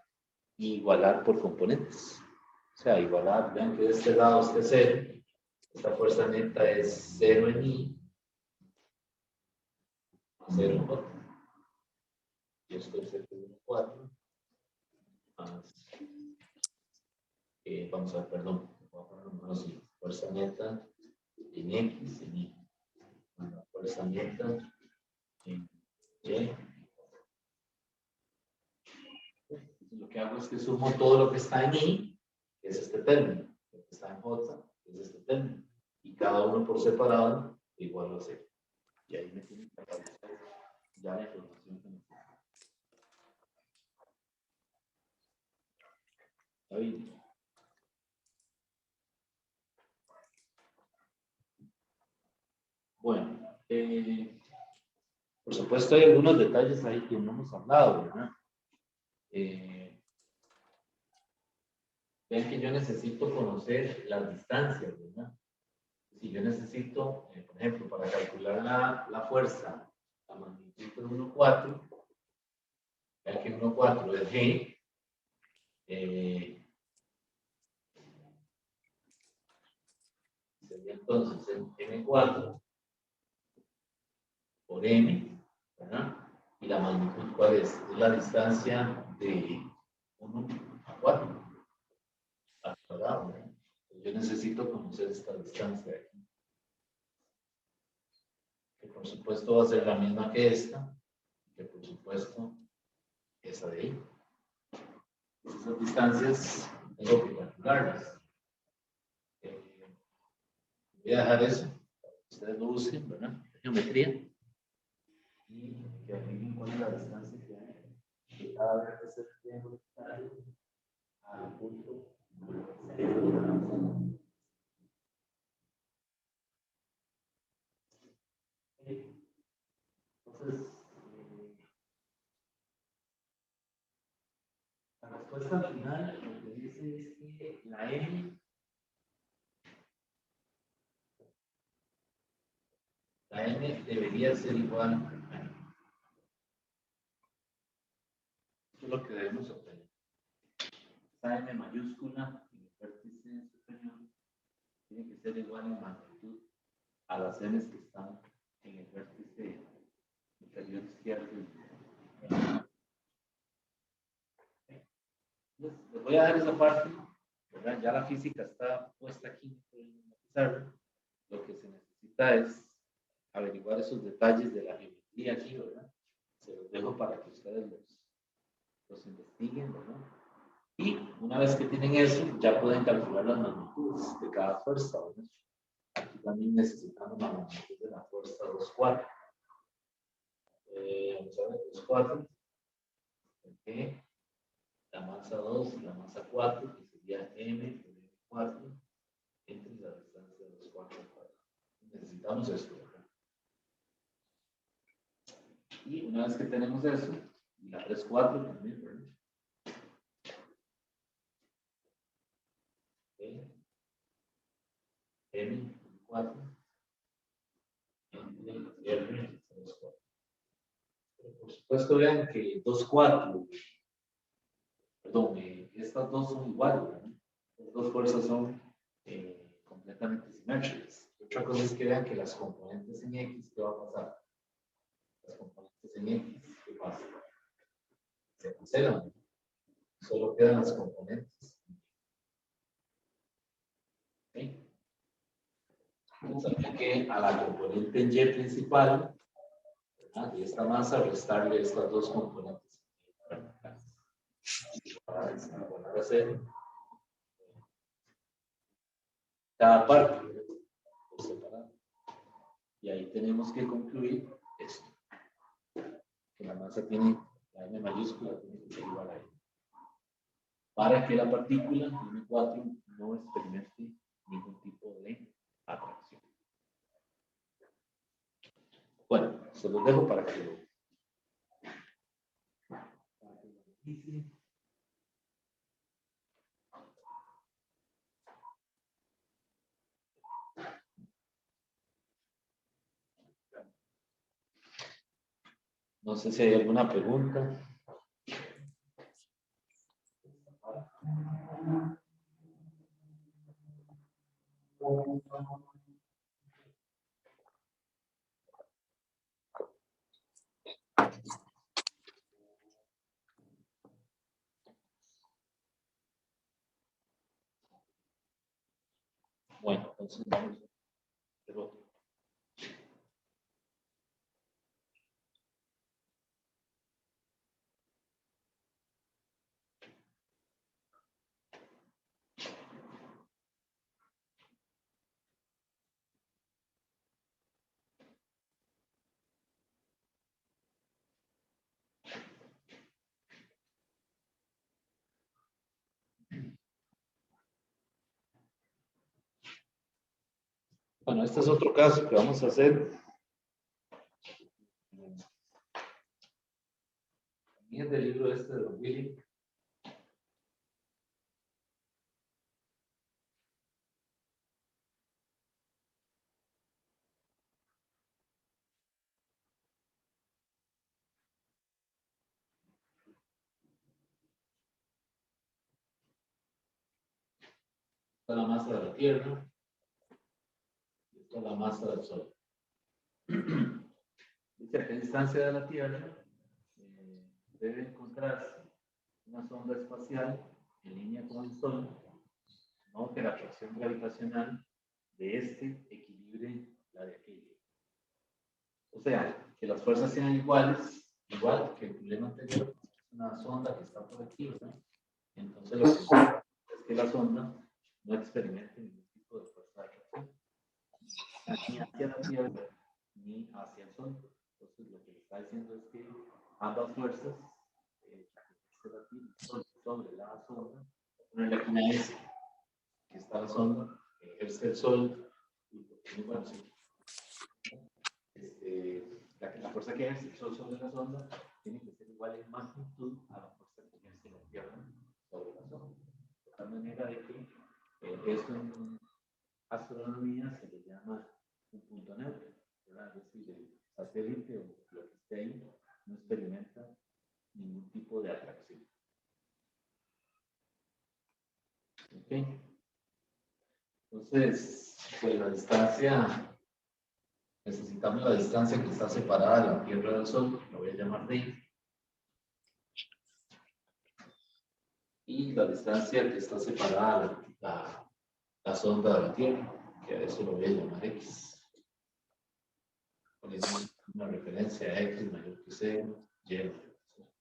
Speaker 1: y igualar por componentes. O sea, igualar, vean que de este lado esté 0. Esta fuerza neta es 0 en I, más 0 en J. Y esto es 1,4 más, vamos a ver, perdón, voy a ponerlo así, fuerza neta en X en Y, la fuerza neta en Y. Entonces, lo que hago es que sumo todo lo que está en I, que es este término, lo que está en J, que es este término, y cada uno por separado igual a 0. Y ahí me tienen que aparecer ya la información que necesito. ¿Está bien? Bueno, por supuesto hay algunos detalles ahí que no hemos hablado, ¿verdad? Vean que yo necesito conocer las distancias, ¿verdad? Si yo necesito, por ejemplo, para calcular la fuerza, la magnitud de 1,4, vean que 1,4 es G, sería entonces M4 por M, ¿verdad? Y la magnitud, ¿cuál es? Es la distancia de 1 a 4. ¿Verdad? Yo necesito conocer esta distancia de aquí. Que por supuesto va a ser la misma que esta, que por supuesto esa de ahí. Esas distancias tengo que calcularlas. Voy a dejar eso, para que ustedes lo busquen, ¿verdad? Geometría. Y que adivinen cuál es la distancia que hay de cada vértice del triángulo al punto. Entonces, la respuesta final lo que dice es que la M debería ser igual a M. Eso es lo que debemos obtener. Esta M mayúscula en el vértice superior tiene que ser igual en magnitud a las M's que están en el vértice inferior izquierdo. Entonces, les voy a dar esa parte, ¿verdad? Ya la física está puesta aquí en la pizarra. Lo que se necesita es averiguar esos detalles de la geometría aquí, ¿verdad? Se los dejo para que ustedes los investiguen, ¿verdad? Y una vez que tienen eso, ya pueden calcular las magnitudes de cada fuerza, ¿verdad? Aquí también necesitamos la magnitud de la fuerza 2,4. Vamos a ver, 2,4. ¿Okay? La masa 2 y la masa 4, que sería M por M4, entre la distancia de 2,4. Necesitamos esto, ¿verdad? Y una vez que tenemos eso, y la 3,4 también, ¿verdad? Okay. M4 entre R 2,4. Por supuesto, vean que 2,4, perdón, estas dos son iguales, ¿verdad? Las dos fuerzas son completamente simétricas. Otra cosa es que vean que las componentes en X, ¿qué va a pasar? Las componentes en X, ¿qué pasa? se cancelan. Solo quedan las componentes. ¿Okay? Entonces aplique a la componente en Y principal, ¿verdad? Y esta masa restarle estas dos componentes para hacer cada parte por separado. Y ahí tenemos que concluir esto, que la masa tiene, la M mayúscula tiene que ser igual a I, para que la partícula M4 no experimente ningún tipo de atracción. Bueno, se los dejo para que lo analicen. No sé si hay alguna pregunta. Bueno, entonces vamos a hacer otro. Bueno, este es otro caso que vamos a hacer. Es del libro este de Don Willy. Esta es la masa de la Tierra. Y esta es la masa del Sol. Dice a qué distancia de la Tierra debe encontrarse una sonda espacial en línea con el Sol, no que la atracción gravitacional de este equilibre la de aquella. O sea, que las fuerzas sean iguales, igual que el problema anterior, es una sonda que está por aquí, ¿verdad? Entonces lo que sucede es que la sonda no experimente ningún tipo de fuerza de atracción, ni hacia la Tierra, ni hacia el Sol. Entonces lo que le está diciendo es que ambas fuerzas, el Sol sobre la sonda, ponerle aquí una S, que está la sonda, que ejerce el Sol, y bueno, sí. La fuerza que ejerce el Sol sobre la sonda tiene que ser igual en magnitud a la fuerza que ejerce la Tierra sobre la sonda. De tal manera de que esto en astronomía se le llama un punto neutro, ¿verdad? Es decir, el satélite o lo que esté ahí no experimenta ningún tipo de atracción. ¿Ok? Entonces, pues la distancia, necesitamos la distancia que está separada de la Tierra del Sol, la voy a llamar D. Y la distancia que está separada de la sonda de la Tierra, que a eso lo voy a llamar X. Ponemos una referencia a X mayor que 0, Y mayor que 0.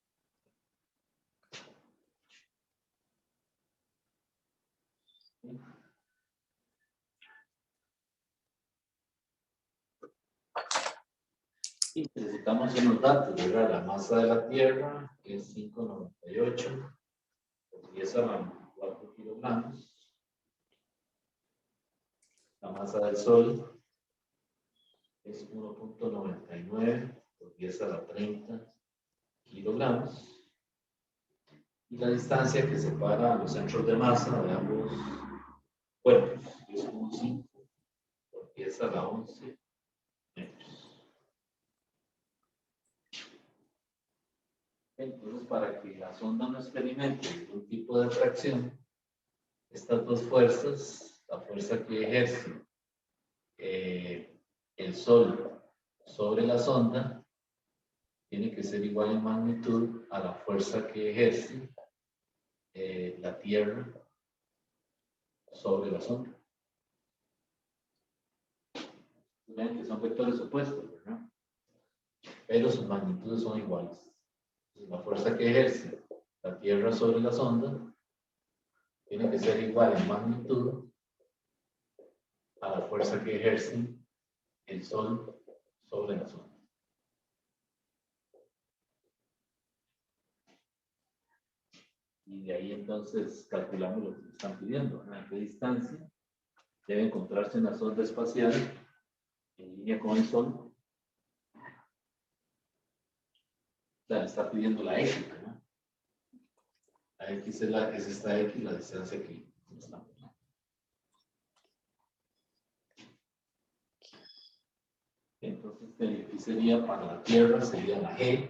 Speaker 1: Y necesitamos unos datos, ¿verdad? La masa de la Tierra es 598 por 10 a la 4 kilogramos. La masa del Sol es 1.99 por 10 a la 30 kilogramos. Y la distancia que separa los centros de masa de ambos cuerpos es 1.5 por 10 a la 11 metros. Entonces, para que la sonda no experimente ningún tipo de atracción, estas dos fuerzas, la fuerza que ejerce el Sol sobre la sonda tiene que ser igual en magnitud a la fuerza que ejerce la Tierra sobre la sonda. Ven que son vectores opuestos, ¿verdad? Pero sus magnitudes son iguales. Entonces, la fuerza que ejerce la Tierra sobre la sonda tiene que ser igual en magnitud a la fuerza que ejerce el Sol sobre la sonda. Y de ahí entonces calculamos lo que nos están pidiendo, ¿no? ¿A qué distancia debe encontrarse una sonda espacial en línea con el Sol? O sea, le está pidiendo la X, ¿no? La X es esta X, la distancia que estamos. Entonces, aquí sería para la Tierra, sería la G,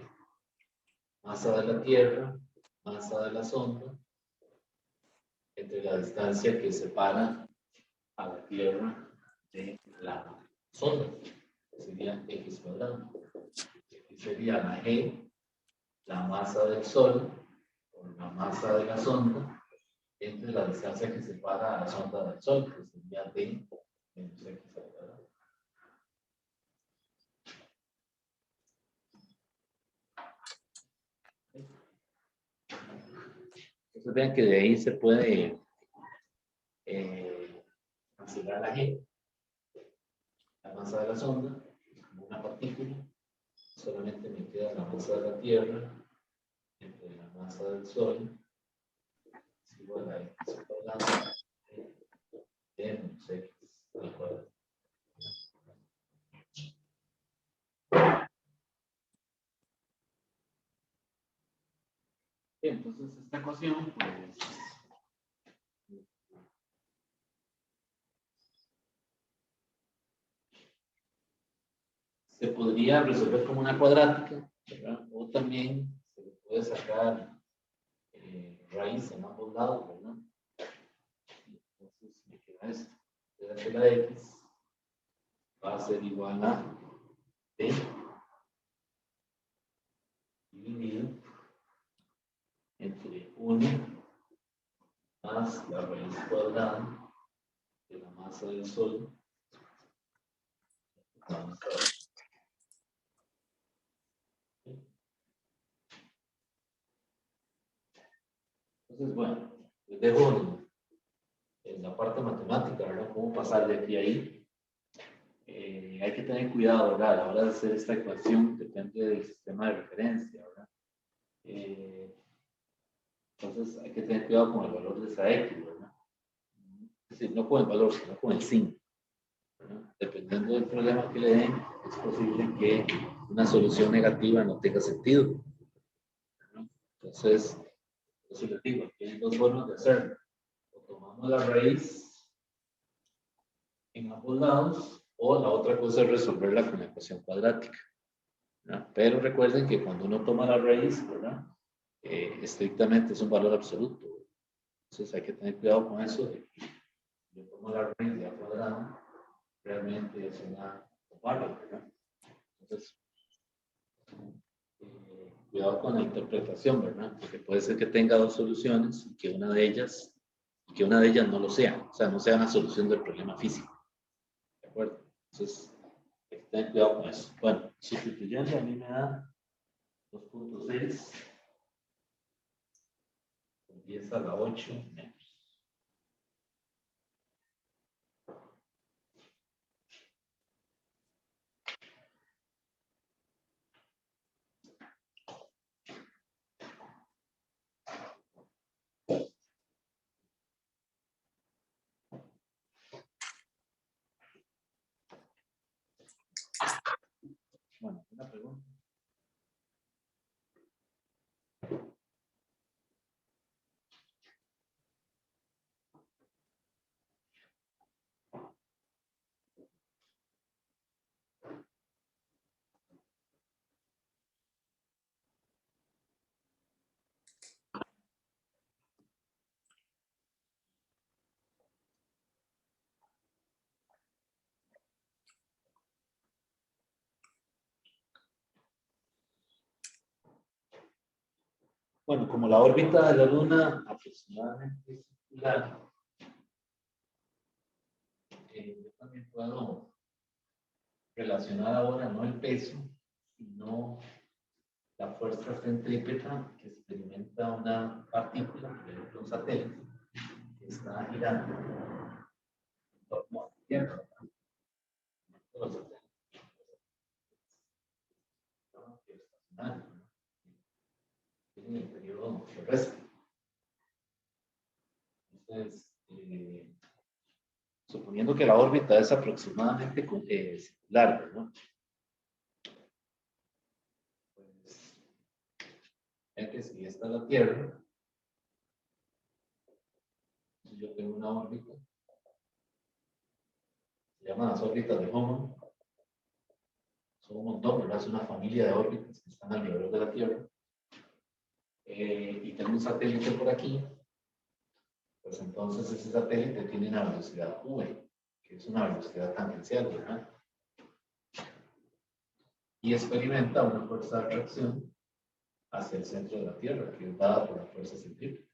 Speaker 1: masa de la Tierra, masa de la sonda, entre la distancia que separa a la Tierra de la sonda, que sería X cuadrado. Aquí sería la G, la masa del Sol, por la masa de la sonda, entre la distancia que separa a la sonda del Sol, que sería D menos X cuadrado. Entonces vean que de ahí se puede cancelar la G, la masa de la sonda, como una partícula. Solamente me queda la masa de la Tierra entre la masa del Sol, es igual a X cuadrado de menos X al cuadrado. Bien, entonces esta ecuación, pues, se podría resolver como una cuadrática, ¿verdad? O también se le puede sacar raíz en ambos lados, ¿verdad? Entonces me queda esto. Queda que la X va a ser igual a T dividido entre 1 más la raíz cuadrada de la masa del Sol. Entonces, bueno, les dejo en la parte matemática, ¿verdad? Cómo pasar de aquí a ahí. Hay que tener cuidado, ¿verdad? A la hora de hacer esta ecuación, depende del sistema de referencia, ¿verdad? Entonces, hay que tener cuidado con el valor de esa X, ¿verdad? Es decir, no con el valor, sino con el signo. Dependiendo del problema que le den, es posible que una solución negativa no tenga sentido, ¿no? Entonces, eso les digo, aquí hay dos formas de hacerlo. O tomamos la raíz en ambos lados, o la otra cosa es resolverla con la ecuación cuadrática, ¿no? Pero recuerden que cuando uno toma la raíz, ¿verdad? Estrictamente es un valor absoluto. Entonces hay que tener cuidado con eso. Yo tomo la raíz de a cuadrado, realmente es una barra, ¿verdad? Entonces, cuidado con la interpretación, ¿verdad? Porque puede ser que tenga dos soluciones y que una de ellas no lo sea, o sea, no sea una solución del problema físico. ¿De acuerdo? Entonces, hay que tener cuidado con eso. Bueno, sustituyendo a mí me da 2.6 con 10 a la 8 menos. Bueno, una pregunta. Bueno, como la órbita de la Luna aproximadamente es circular, yo también puedo relacionar ahora no el peso, sino la fuerza centrípeta que experimenta una partícula, por ejemplo un satélite, que está girando en torno a la Tierra. Los satélites son geoestacionarios, ¿no? Tienen el periodo terrestre. Entonces, suponiendo que la órbita es aproximadamente circular, ¿no? Pues, ya que si esta es la Tierra, si yo tengo una órbita, se llaman las órbitas de Hohmann, son un montón, ¿verdad? Es una familia de órbitas que están alrededor de la Tierra. Y tengo un satélite por aquí, pues entonces ese satélite tiene una velocidad v, que es una velocidad tangencial, ¿verdad? Y experimenta una fuerza de atracción hacia el centro de la Tierra, que es dada por la fuerza centrípeta.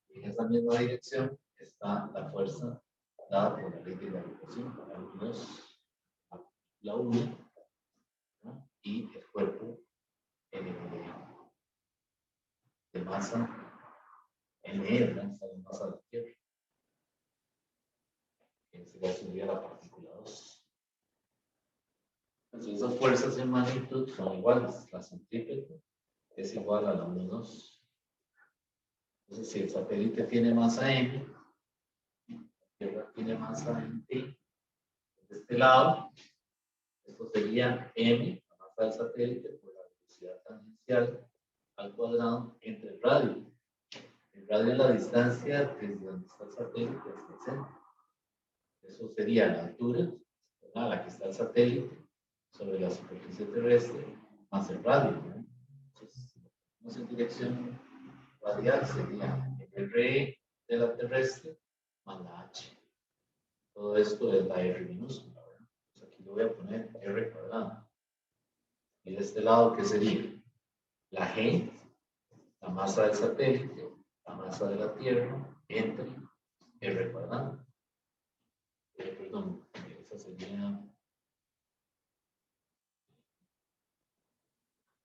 Speaker 1: Y en esa misma dirección está la fuerza dada por la ley de gravitación, la U2, la 1, ¿no? Y el cuerpo de masa NR, ¿no? Esta es masa de la Tierra, que sería la partícula 2. Entonces esas fuerzas en magnitud son iguales. La centrípeta es igual a la 1,2. Entonces si el satélite tiene masa M, la Tierra tiene masa en T, de este lado, esto sería M, la masa del satélite, por la velocidad tangencial al cuadrado entre el radio. El radio es la distancia desde donde está el satélite hasta el centro. Eso sería la altura a la que está el satélite sobre la superficie terrestre más el radio, ¿no? Entonces, en dirección radial sería el RE de la terrestre más la H. Todo esto es la R minúscula, ¿verdad? Pues aquí lo voy a poner R cuadrado. Y de este lado, ¿qué sería? La G, la masa del satélite, la masa de la Tierra, entre R cuadrado. Perdón, esa sería.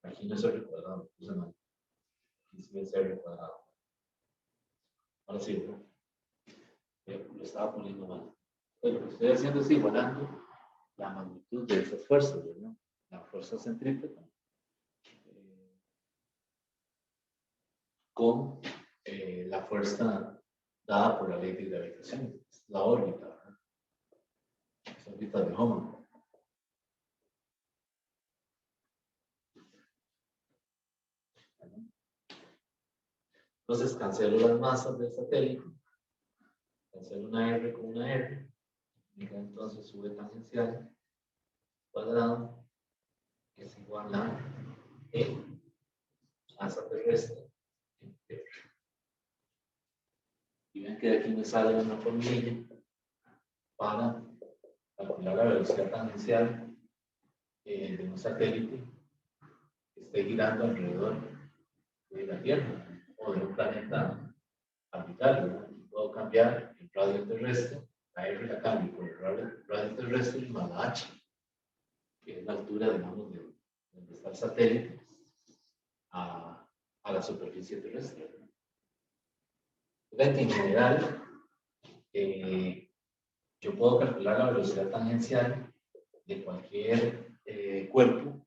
Speaker 1: Aquí no es R cuadrado, puse mal. Aquí sí es R cuadrado. Ahora sí, ¿no? Lo estaba poniendo mal. Pero lo que estoy haciendo es igualando la magnitud de esas fuerzas, ¿verdad? La fuerza centrípeta con la fuerza dada por la ley de gravitación, la órbita, ¿verdad? La órbita de Hohmann. Entonces cancelo las masas del satélite, cancelo una R con una R, y entonces sube tangencial cuadrado, que es igual a E, masa terrestre, en R. Y ven que de aquí me sale una formulilla para calcular la velocidad tangencial de un satélite que esté girando alrededor de la Tierra o de un planeta arbitrario. Puedo cambiar el radio terrestre, la R la cambio por el radio terrestre más la H, que es la altura, digamos, de donde está el satélite a la superficie terrestre. En general, yo puedo calcular la velocidad tangencial de cualquier cuerpo,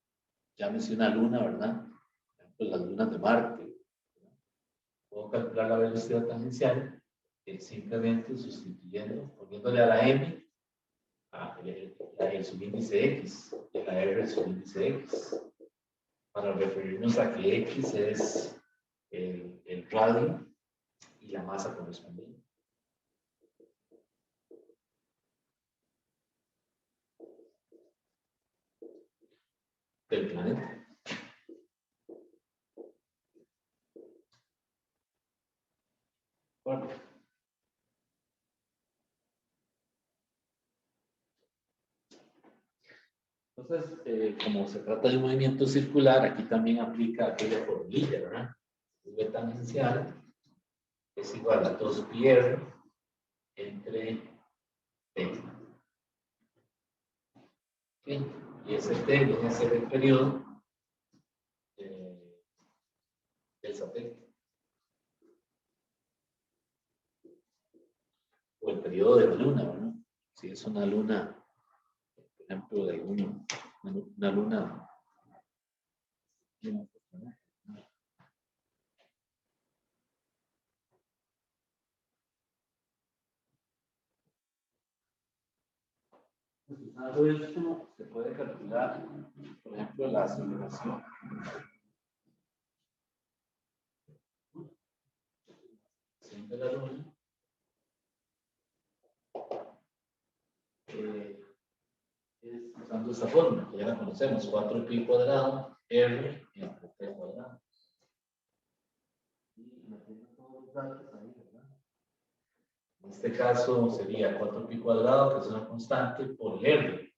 Speaker 1: llámese una luna, ¿verdad? Por ejemplo, las lunas de Marte. Puedo calcular la velocidad tangencial simplemente sustituyendo, poniéndole a la M el subíndice X y a la R el subíndice X, para referirnos a que X es el radio y la masa correspondiente del planeta. Bueno. Entonces, como se trata de un movimiento circular, aquí también aplica aquella formulilla, ¿verdad? V tangencial es igual a 2πr entre T. ¿Okay? Y ese T viene a ser el periodo del satélite. O el periodo de la luna, ¿verdad? Si es una luna, por ejemplo, de una luna. Usando esto se puede calcular, por ejemplo, la aceleración. De la luna. Es usando esta fórmula, que ya la conocemos, 4pi cuadrado, r entre t cuadrado. Y metiendo todos los datos ahí, ¿verdad? En este caso sería 4pi cuadrado, que es una constante, por el r.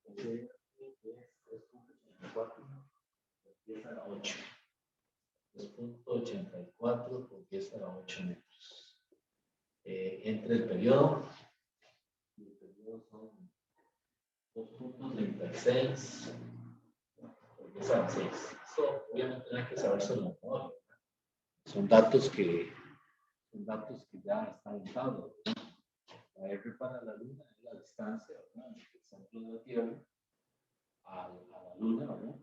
Speaker 1: Es 3.84 por 10 a la 8. 3.84 por 10 a la 8 metros. Entre el periodo, y el periodo son 2.36 por 10 a la 6. Eso obviamente no hay que saberse de memoria. Son datos que ya están usados. La R para la Luna es la distancia, ¿verdad? Del centro de la Tierra a la Luna, ¿verdad?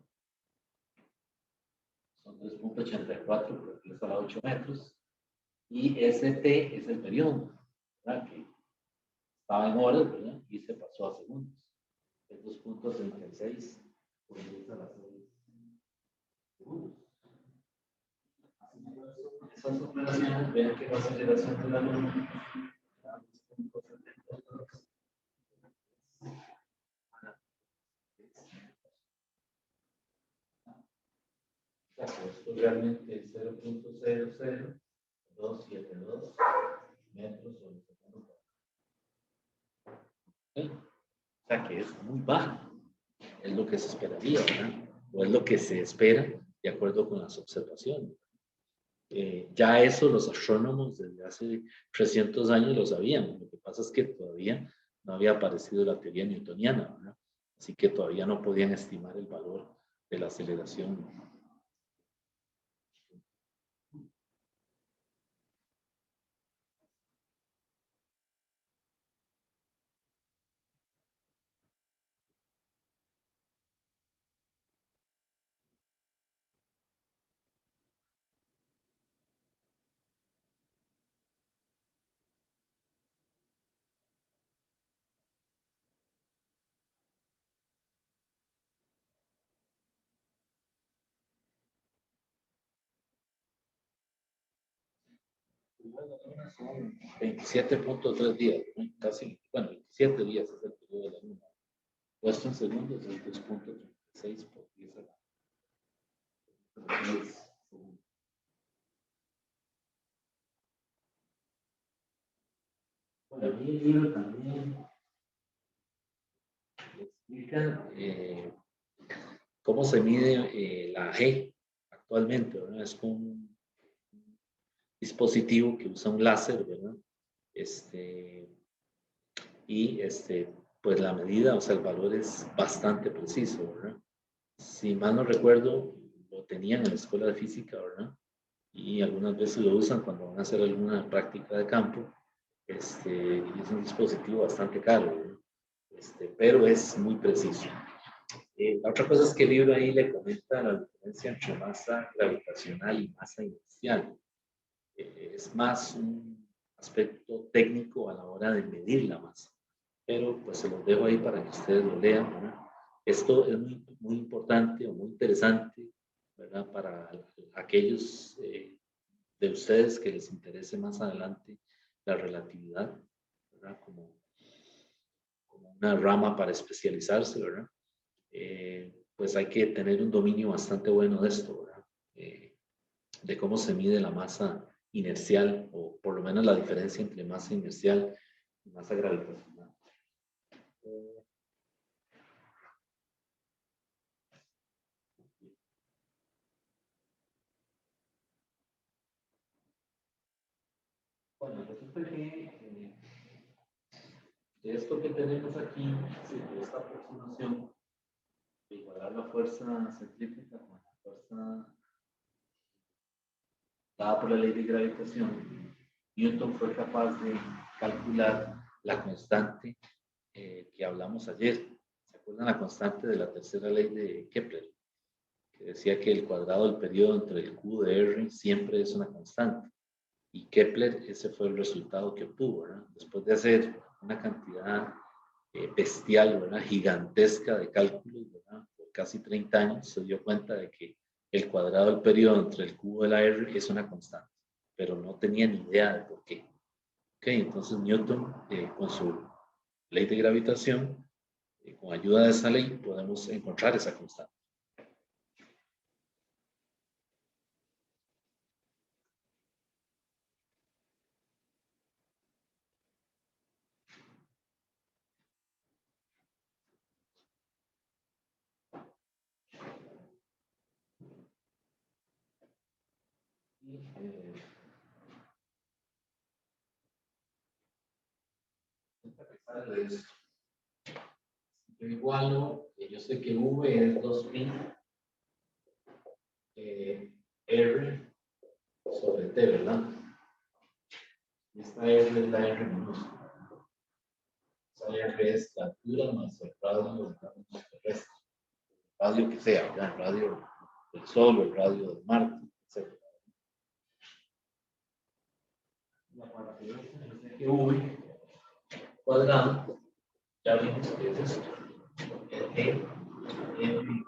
Speaker 1: Son 3.84 por 10 a la 8 metros. Y ST es el periodo, ¿verdad? Que estaba en horas, ¿verdad? Y se pasó a segundos. Es 2.36 por 10 a la 6 segundos. Esas operaciones, vean que la aceleración de la Luna esto realmente es 0.00272 metros sobre segundo. ¿Okay? O sea que es muy bajo. Es lo que se esperaría, ¿verdad? O es lo que se espera de acuerdo con las observaciones. Ya eso los astrónomos desde hace 300 años lo sabían. Lo que pasa es que todavía no había aparecido la teoría newtoniana, ¿verdad? Así que todavía no podían estimar el valor de la aceleración. Son 27.3 días, ¿no? Casi, bueno, 27 días es el periodo de la luna. Puesto en segundos es 2.36 por 10 a la 10 segundos. Bueno, a mí el libro también explica cómo se mide la G actualmente, ¿verdad? Es un dispositivo que usa un láser, ¿verdad? Y pues la medida, o sea, el valor es bastante preciso, ¿verdad? Si mal no recuerdo, lo tenían en la escuela de física, ¿verdad? Y algunas veces lo usan cuando van a hacer alguna práctica de campo. Y es un dispositivo bastante caro, ¿verdad? Pero es muy preciso. La otra cosa es que el libro ahí le comenta la diferencia entre masa gravitacional y masa inercial. Es más un aspecto técnico a la hora de medir la masa. Pero pues se los dejo ahí para que ustedes lo lean, ¿verdad? Esto es muy, muy importante o muy interesante, ¿verdad? Para aquellos de ustedes que les interese más adelante la relatividad, ¿verdad? Como una rama para especializarse, ¿verdad? Pues hay que tener un dominio bastante bueno de esto, ¿verdad? De cómo se mide la masa inercial, o por lo menos la diferencia entre masa inercial y masa gravitacional. Bueno, resulta que de esto que tenemos aquí, de esta aproximación, de igualar la fuerza centrífuga con la fuerza dada por la ley de gravitación, Newton fue capaz de calcular la constante que hablamos ayer. ¿Se acuerdan la constante de la tercera ley de Kepler? Que decía que el cuadrado del periodo entre el Q de R siempre es una constante. Y Kepler, ese fue el resultado que obtuvo, ¿verdad? Después de hacer una cantidad bestial, ¿verdad? Gigantesca de cálculos, ¿verdad? Por casi 30 años, se dio cuenta de que el cuadrado del periodo entre el cubo de la R es una constante, pero no tenía ni idea de por qué. Okay, entonces Newton, con su ley de gravitación, con ayuda de esa ley, podemos encontrar esa constante. Yo igualo, yo sé que V es 2pi R sobre T, ¿verdad? Y esta R es la R minúscula. Esa R es la altura más el radio terrestre. El radio que sea, ¿verdad? El radio del Sol o el radio de Marte, etc. La parte de que V cuadrado, ya vimos que es esto. El M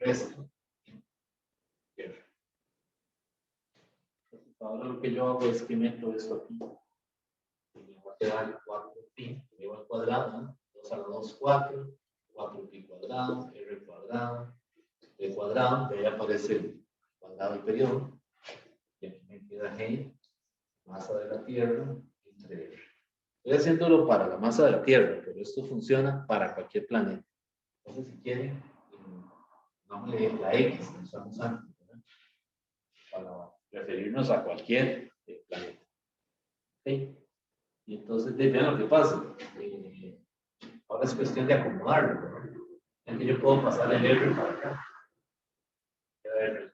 Speaker 1: resto. Ahora lo que yo hago es que meto esto aquí. Me va a quedar 4pi, llevo al cuadrado, ¿no? 2 a la 2, 4. 4pi cuadrado, r cuadrado, t cuadrado, de ahí aparece el cuadrado del periodo. Y aquí me queda g, masa de la Tierra, entre r. Estoy haciéndolo para la masa de la Tierra, pero esto funciona para cualquier planeta. Entonces, si quieren, vamos a leer la X que usamos antes, ¿verdad? Para referirnos a cualquier planeta. ¿Okay? Y entonces, vean lo que pasa. Ahora es cuestión de acomodarlo, ¿verdad? Es que yo puedo pasar el R para acá. Queda R.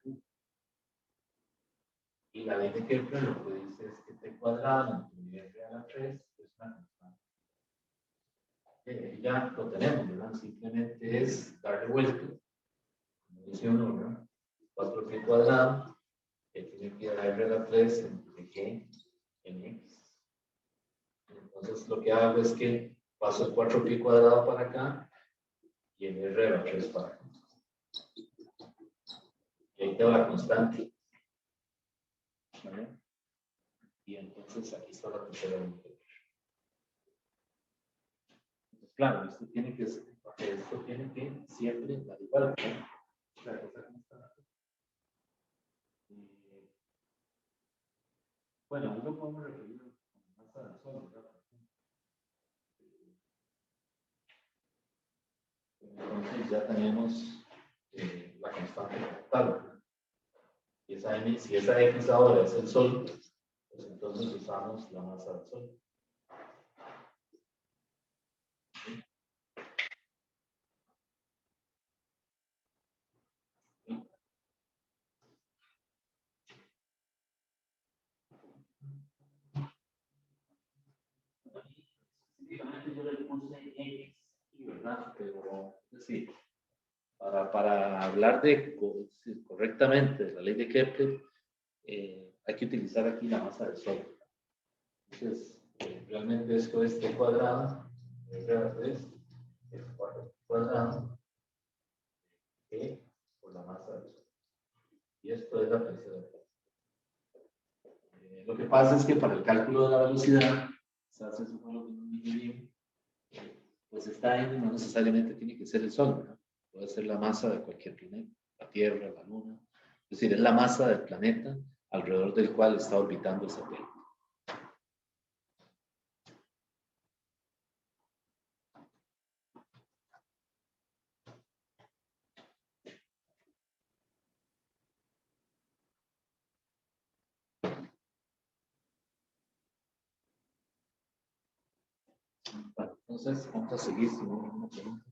Speaker 1: Y la ley de Kepler lo que dice es que t cuadrado entre r a la 3 es una constante. Ya lo tenemos, ¿verdad? Simplemente es darle vuelta, como dice uno, ¿verdad? 4pi cuadrado, que tiene que dar r a la 3 entre g en x. Entonces lo que hago es que paso el 4pi cuadrado para acá y el r a la 3 para acá. Y ahí tengo la constante. ¿Vale? Y entonces aquí está la tercera unidad. Entonces, claro, esto tiene que siempre dar igual. La cosa como está. Bueno, ahí lo podemos referir como masa del Sol, ¿verdad? Entonces ya tenemos la constante total. Y esa M, si esa X ahora es el Sol, pues entonces usamos la masa del Sol. Efectivamente yo le puse X, ¿verdad? Pero, es decir, para hablar correctamente de la ley de Kepler, hay que utilizar aquí la masa del Sol. Entonces, realmente esto es t cuadrado, r a la 3, es 4 cuadrado, e por la masa del Sol. Y esto es la tercera parte. Lo que pasa es que para el cálculo de la velocidad, se hace supongo que un mínimo, pues está ahí, no necesariamente tiene que ser el Sol, ¿verdad? Puede ser la masa de cualquier planeta, la Tierra, la Luna. Es decir, es la masa del planeta alrededor del cual está orbitando el satélite. Entonces, vamos a seguir sin ninguna pregunta.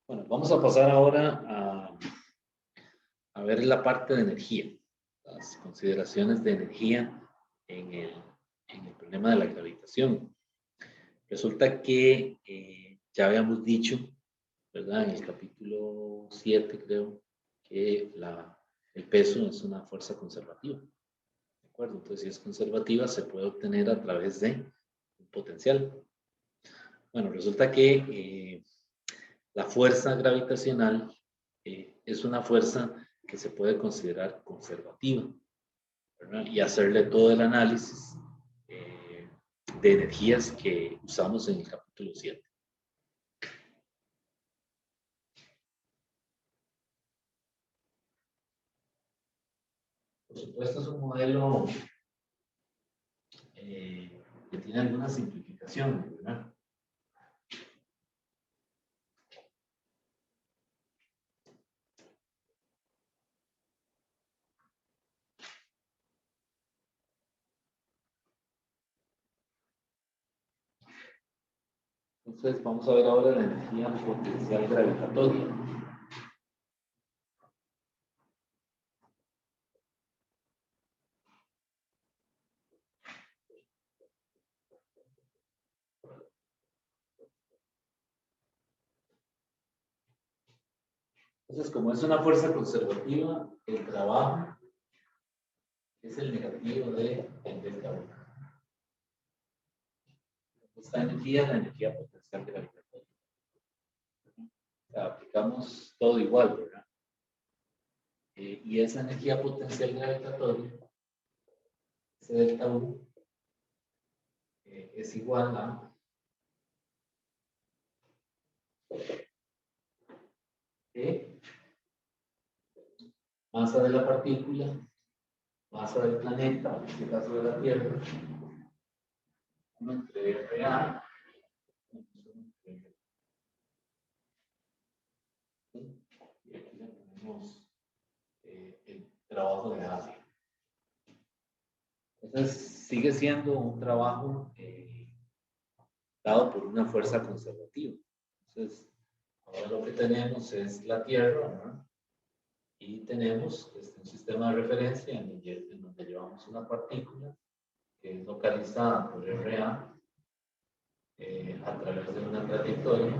Speaker 1: Bueno, vamos a pasar ahora a ver la parte de energía, las consideraciones de energía en el problema de la gravitación. Resulta que ya habíamos dicho, ¿verdad? En el capítulo 7, creo, que el peso es una fuerza conservativa. ¿De acuerdo? Entonces, si es conservativa, se puede obtener a través de un potencial. Bueno, resulta que la fuerza gravitacional es una fuerza que se puede considerar conservativa, ¿verdad? Y hacerle todo el análisis de energías que usamos en el capítulo 7. Por supuesto, es un modelo que tiene algunas simplificaciones, ¿verdad? Entonces, vamos a ver ahora la energía potencial gravitatoria. Entonces, como es una fuerza conservativa, el trabajo es el negativo del delta U. Esta energía es la energía potencial gravitatoria. O sea, aplicamos todo igual, ¿verdad? Y esa energía potencial gravitatoria, ese delta U, es igual a E, masa de la partícula, masa del planeta, en este caso de la Tierra, 1 entre RA, y aquí le ponemos el trabajo de Asia. Entonces, sigue siendo un trabajo dado por una fuerza conservativa. Entonces, ahora lo que tenemos es la Tierra, ¿no? Y tenemos un sistema de referencia en donde llevamos una partícula que es localizada por RA a través de una trayectoria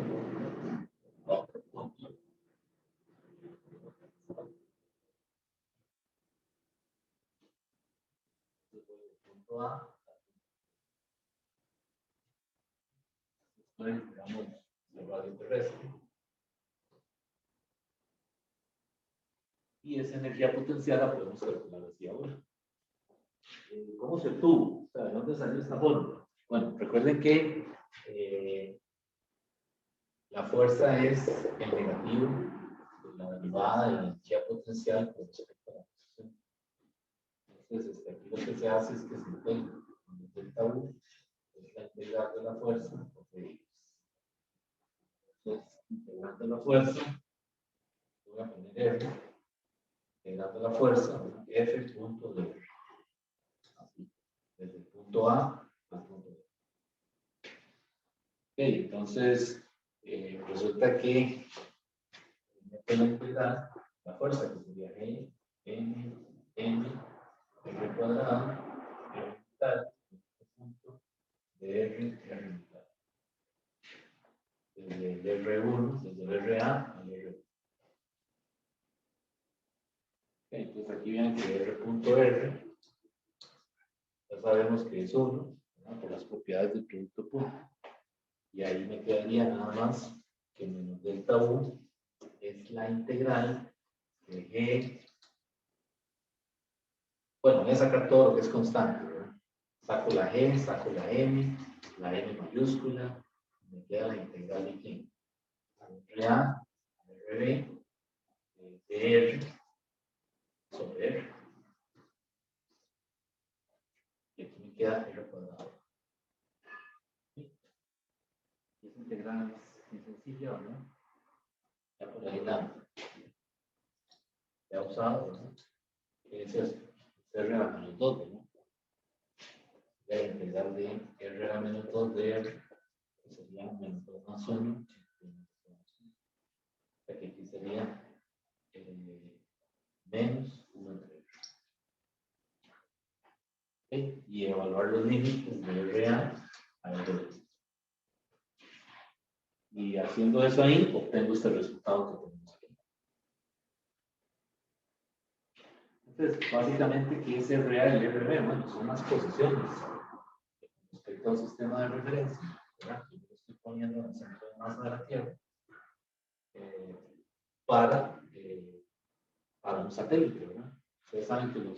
Speaker 1: a otro punto. Desde el punto A, digamos, el radio terrestre. Y esa energía potencial la podemos calcular así ahora. ¿Cómo se obtuvo? O sea, ¿de dónde salió esta fórmula? Bueno, recuerden que la fuerza es el negativo de la derivada de la energía potencial con respecto a la posición. Entonces, aquí lo que se hace es que se integra con el delta U, es la integral de la fuerza, porque entonces, integrando la fuerza, voy a poner R, integrando la fuerza, F punto de R. Así, desde el punto A al punto B. Ok, entonces, resulta que la integral, la fuerza que sería G, N, M, R cuadrado, R mitad, punto de R mitad. Desde el R1, desde el RA al R1. Okay, entonces aquí ven que R punto R, ya sabemos que es 1, ¿no? Por las propiedades del producto punto. Y ahí me quedaría nada más que menos delta U es la integral de G. Bueno, voy a sacar todo lo que es constante, ¿verdad? Saco la G, saco la M mayúscula, me queda la integral de quién. RA, RB, de R, sobre R. Y aquí me queda R cuadrado. ¿Sí? Y esa integral es muy sencilla, ¿verdad? Ya por ahí la he usado, ¿verdad? Es esto, R a la menos 2, ¿verdad? Ya la integral de R a la menos 2 de R, que sería menos 2 más 1. O sea que aquí sería menos 1 entre R. ¿Okay? Y evaluar los límites de R a R. Y haciendo eso ahí, obtengo este resultado que tenemos aquí. Entonces, básicamente, ¿qué es RA y RB? Bueno, son las posiciones respecto al sistema de referencia, ¿verdad? Yo lo estoy poniendo en el centro de masa de la Tierra eh, para un satélite, ¿verdad? Ustedes saben que por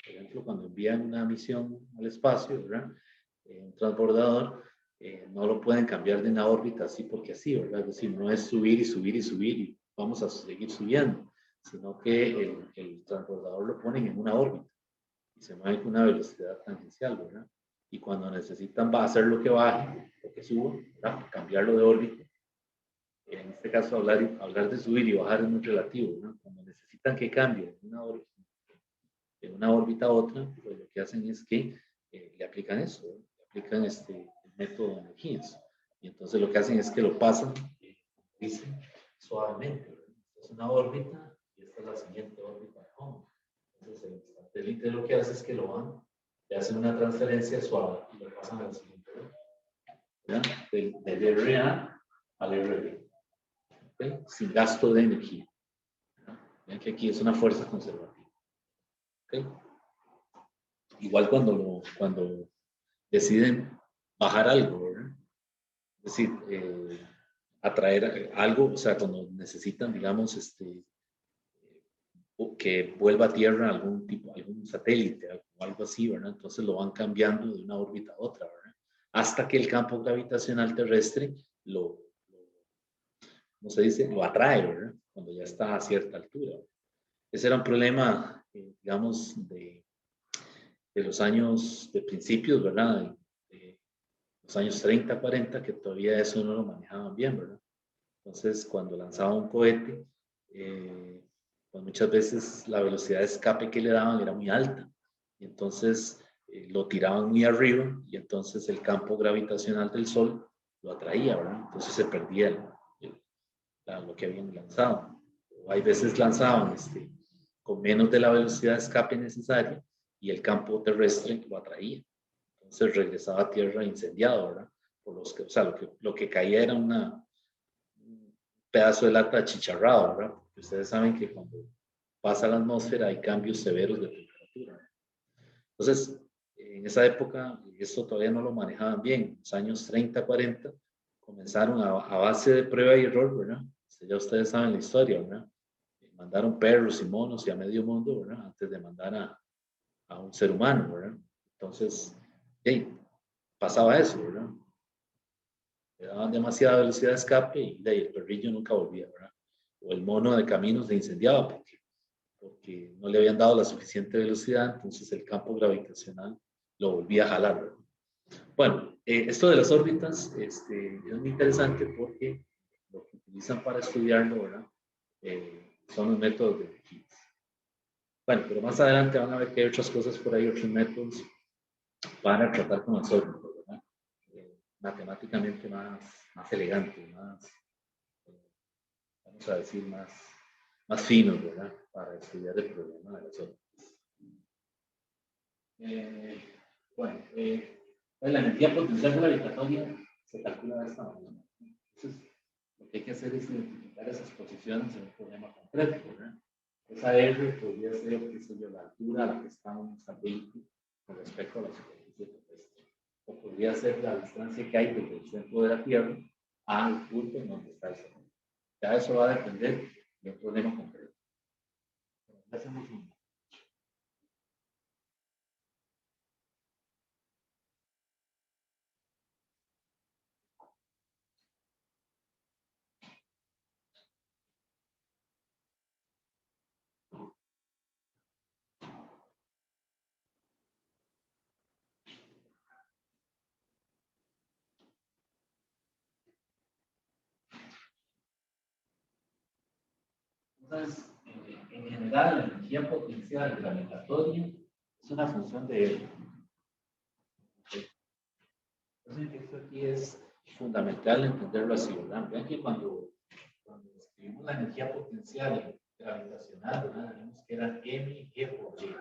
Speaker 1: ejemplo, cuando envían una misión al espacio, ¿verdad? Un transbordador, no lo pueden cambiar de una órbita así porque así, ¿verdad? Es decir, no es subir y subir y subir y vamos a seguir subiendo, sino que el transbordador lo ponen en una órbita y se mueve con una velocidad tangencial, ¿verdad? Y cuando necesitan va a hacer lo que baje, lo que suba, ¿verdad? Cambiarlo de órbita. En este caso, hablar de subir y bajar es muy relativo, ¿no? Cuando necesitan que cambie de una órbita a otra, pues lo que hacen es que le aplican eso, ¿no? Le aplican el método de energías. Y entonces lo que hacen es que lo pasan, dice, suavemente, ¿verdad? Esta es una órbita y esta es la siguiente órbita de home. Entonces el satélite lo que hace es que lo van, le hacen una transferencia suave y lo pasan a la siguiente órbita, ¿verdad? Del RA al RB. ¿Okay? Sin gasto de energía. Vean que aquí es una fuerza conservativa. ¿Okay? Igual cuando deciden bajar algo, ¿verdad? Es decir, atraer algo, o sea, cuando necesitan, digamos, que vuelva a Tierra algún satélite, algo así, ¿verdad? Entonces lo van cambiando de una órbita a otra, ¿verdad? Hasta que el campo gravitacional terrestre ¿cómo se dice? Lo atrae, ¿verdad? Cuando ya está a cierta altura. Ese era un problema, digamos, de los años, de principios, ¿verdad? De los años 30, 40, que todavía eso no lo manejaban bien, ¿verdad? Entonces, cuando lanzaba un cohete, pues muchas veces la velocidad de escape que le daban era muy alta. Y entonces lo tiraban muy arriba y entonces el campo gravitacional del Sol lo atraía, ¿verdad? Entonces se perdía lo que habían lanzado. O hay veces lanzaban con menos de la velocidad de escape necesaria y el campo terrestre lo atraía. Entonces regresaba a tierra incendiado, ¿verdad? O sea, lo que caía era un pedazo de lata achicharrado, ¿verdad? Porque ustedes saben que cuando pasa la atmósfera hay cambios severos de temperatura. Entonces, en esa época, esto todavía no lo manejaban bien. En los años 30, 40, comenzaron a base de prueba y error, ¿verdad? Ya ustedes saben la historia, ¿verdad? Mandaron perros y monos y a medio mundo, ¿verdad? Antes de mandar a un ser humano, ¿verdad? Entonces, hey, pasaba eso, ¿verdad? Le daban demasiada velocidad de escape y el perrillo nunca volvía, ¿verdad? O el mono de camino se incendiaba porque no le habían dado la suficiente velocidad, entonces el campo gravitacional lo volvía a jalar, ¿verdad? Bueno, esto de las órbitas es muy interesante porque lo que utilizan para estudiarlo, ¿verdad? Son los métodos de energías. Bueno, pero más adelante van a ver que hay otras cosas por ahí, otros métodos para tratar con las órbitas, ¿verdad? Matemáticamente más elegante, vamos a decir, más finos, ¿verdad? Para estudiar el problema de las órbitas. Bueno, la energía potencial gravitatoria se calcula de esta manera. Entonces, lo que hay que hacer es identificar esas posiciones en un problema concreto, ¿verdad? Esa R podría ser, qué sé yo, la altura a la que está un satélite con respecto a la superficie terrestre. O podría ser la distancia que hay desde el centro de la Tierra al punto en donde está el satélite. Ya eso va a depender de un problema concreto. Hacemos un Entonces, en general, la energía potencial gravitatoria es una función de R. Entonces, esto aquí es fundamental entenderlo así, ¿verdad? Vean que cuando describimos la energía potencial gravitacional, ¿verdad? Dijimos que era mg por g.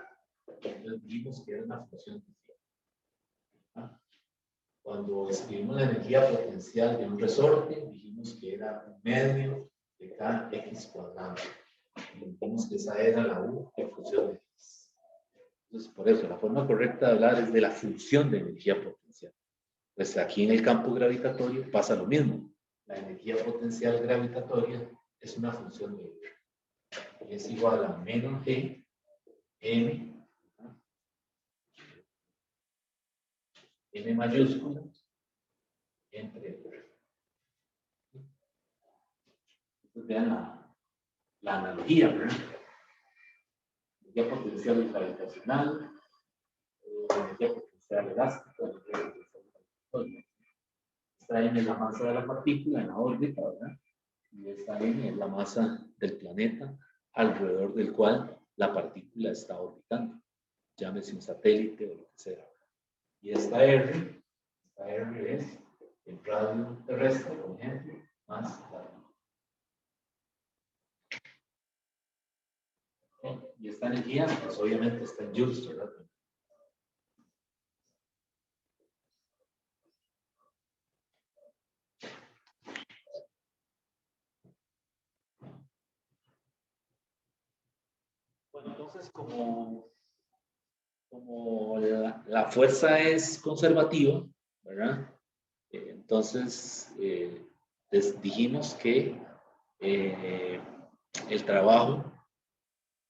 Speaker 1: Entonces dijimos que era una función de phi. ¿Ah? Cuando escribimos la energía potencial de un resorte, dijimos que era un medio de kx cuadrado. Y dijimos que esa era la u en función de x. Entonces, por eso, la forma correcta de hablar es de la función de energía potencial. Pues aquí en el campo gravitatorio pasa lo mismo. La energía potencial gravitatoria es una función de R. Y es igual a menos G, M, M mayúscula, entre R. Entonces vean la analogía, ¿verdad? Energía potencial gravitacional, energía potencial elástica, energía potencial gravitatoria. Esta M es la masa de la partícula en la órbita, ¿verdad? Y esta M es la masa del planeta alrededor del cual la partícula está orbitando. Llámese un satélite o lo que sea. Y esta R es el radio terrestre, por ejemplo, más la luz. Y esta energía, pues obviamente está en joules, ¿verdad? Bueno, entonces como la fuerza es conservativa, ¿verdad? Entonces, dijimos que el trabajo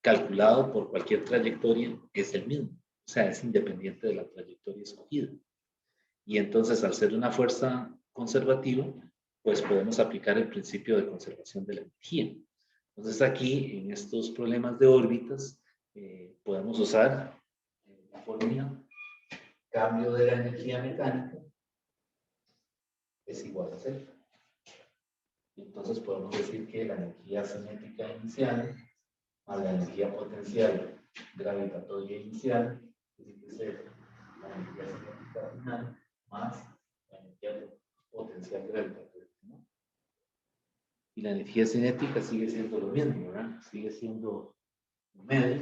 Speaker 1: calculado por cualquier trayectoria es el mismo, o sea, es independiente de la trayectoria escogida. Y entonces, al ser una fuerza conservativa, pues podemos aplicar el principio de conservación de la energía. Entonces, aquí, en estos problemas de órbitas, podemos usar la fórmula cambio de la energía mecánica es igual a cero. Entonces podemos decir que la energía cinética inicial más la energía potencial gravitatoria inicial tiene que ser la energía cinética final más la energía potencial gravitatoria final. Y la energía cinética sigue siendo lo mismo, ¿verdad? Sigue siendo un medio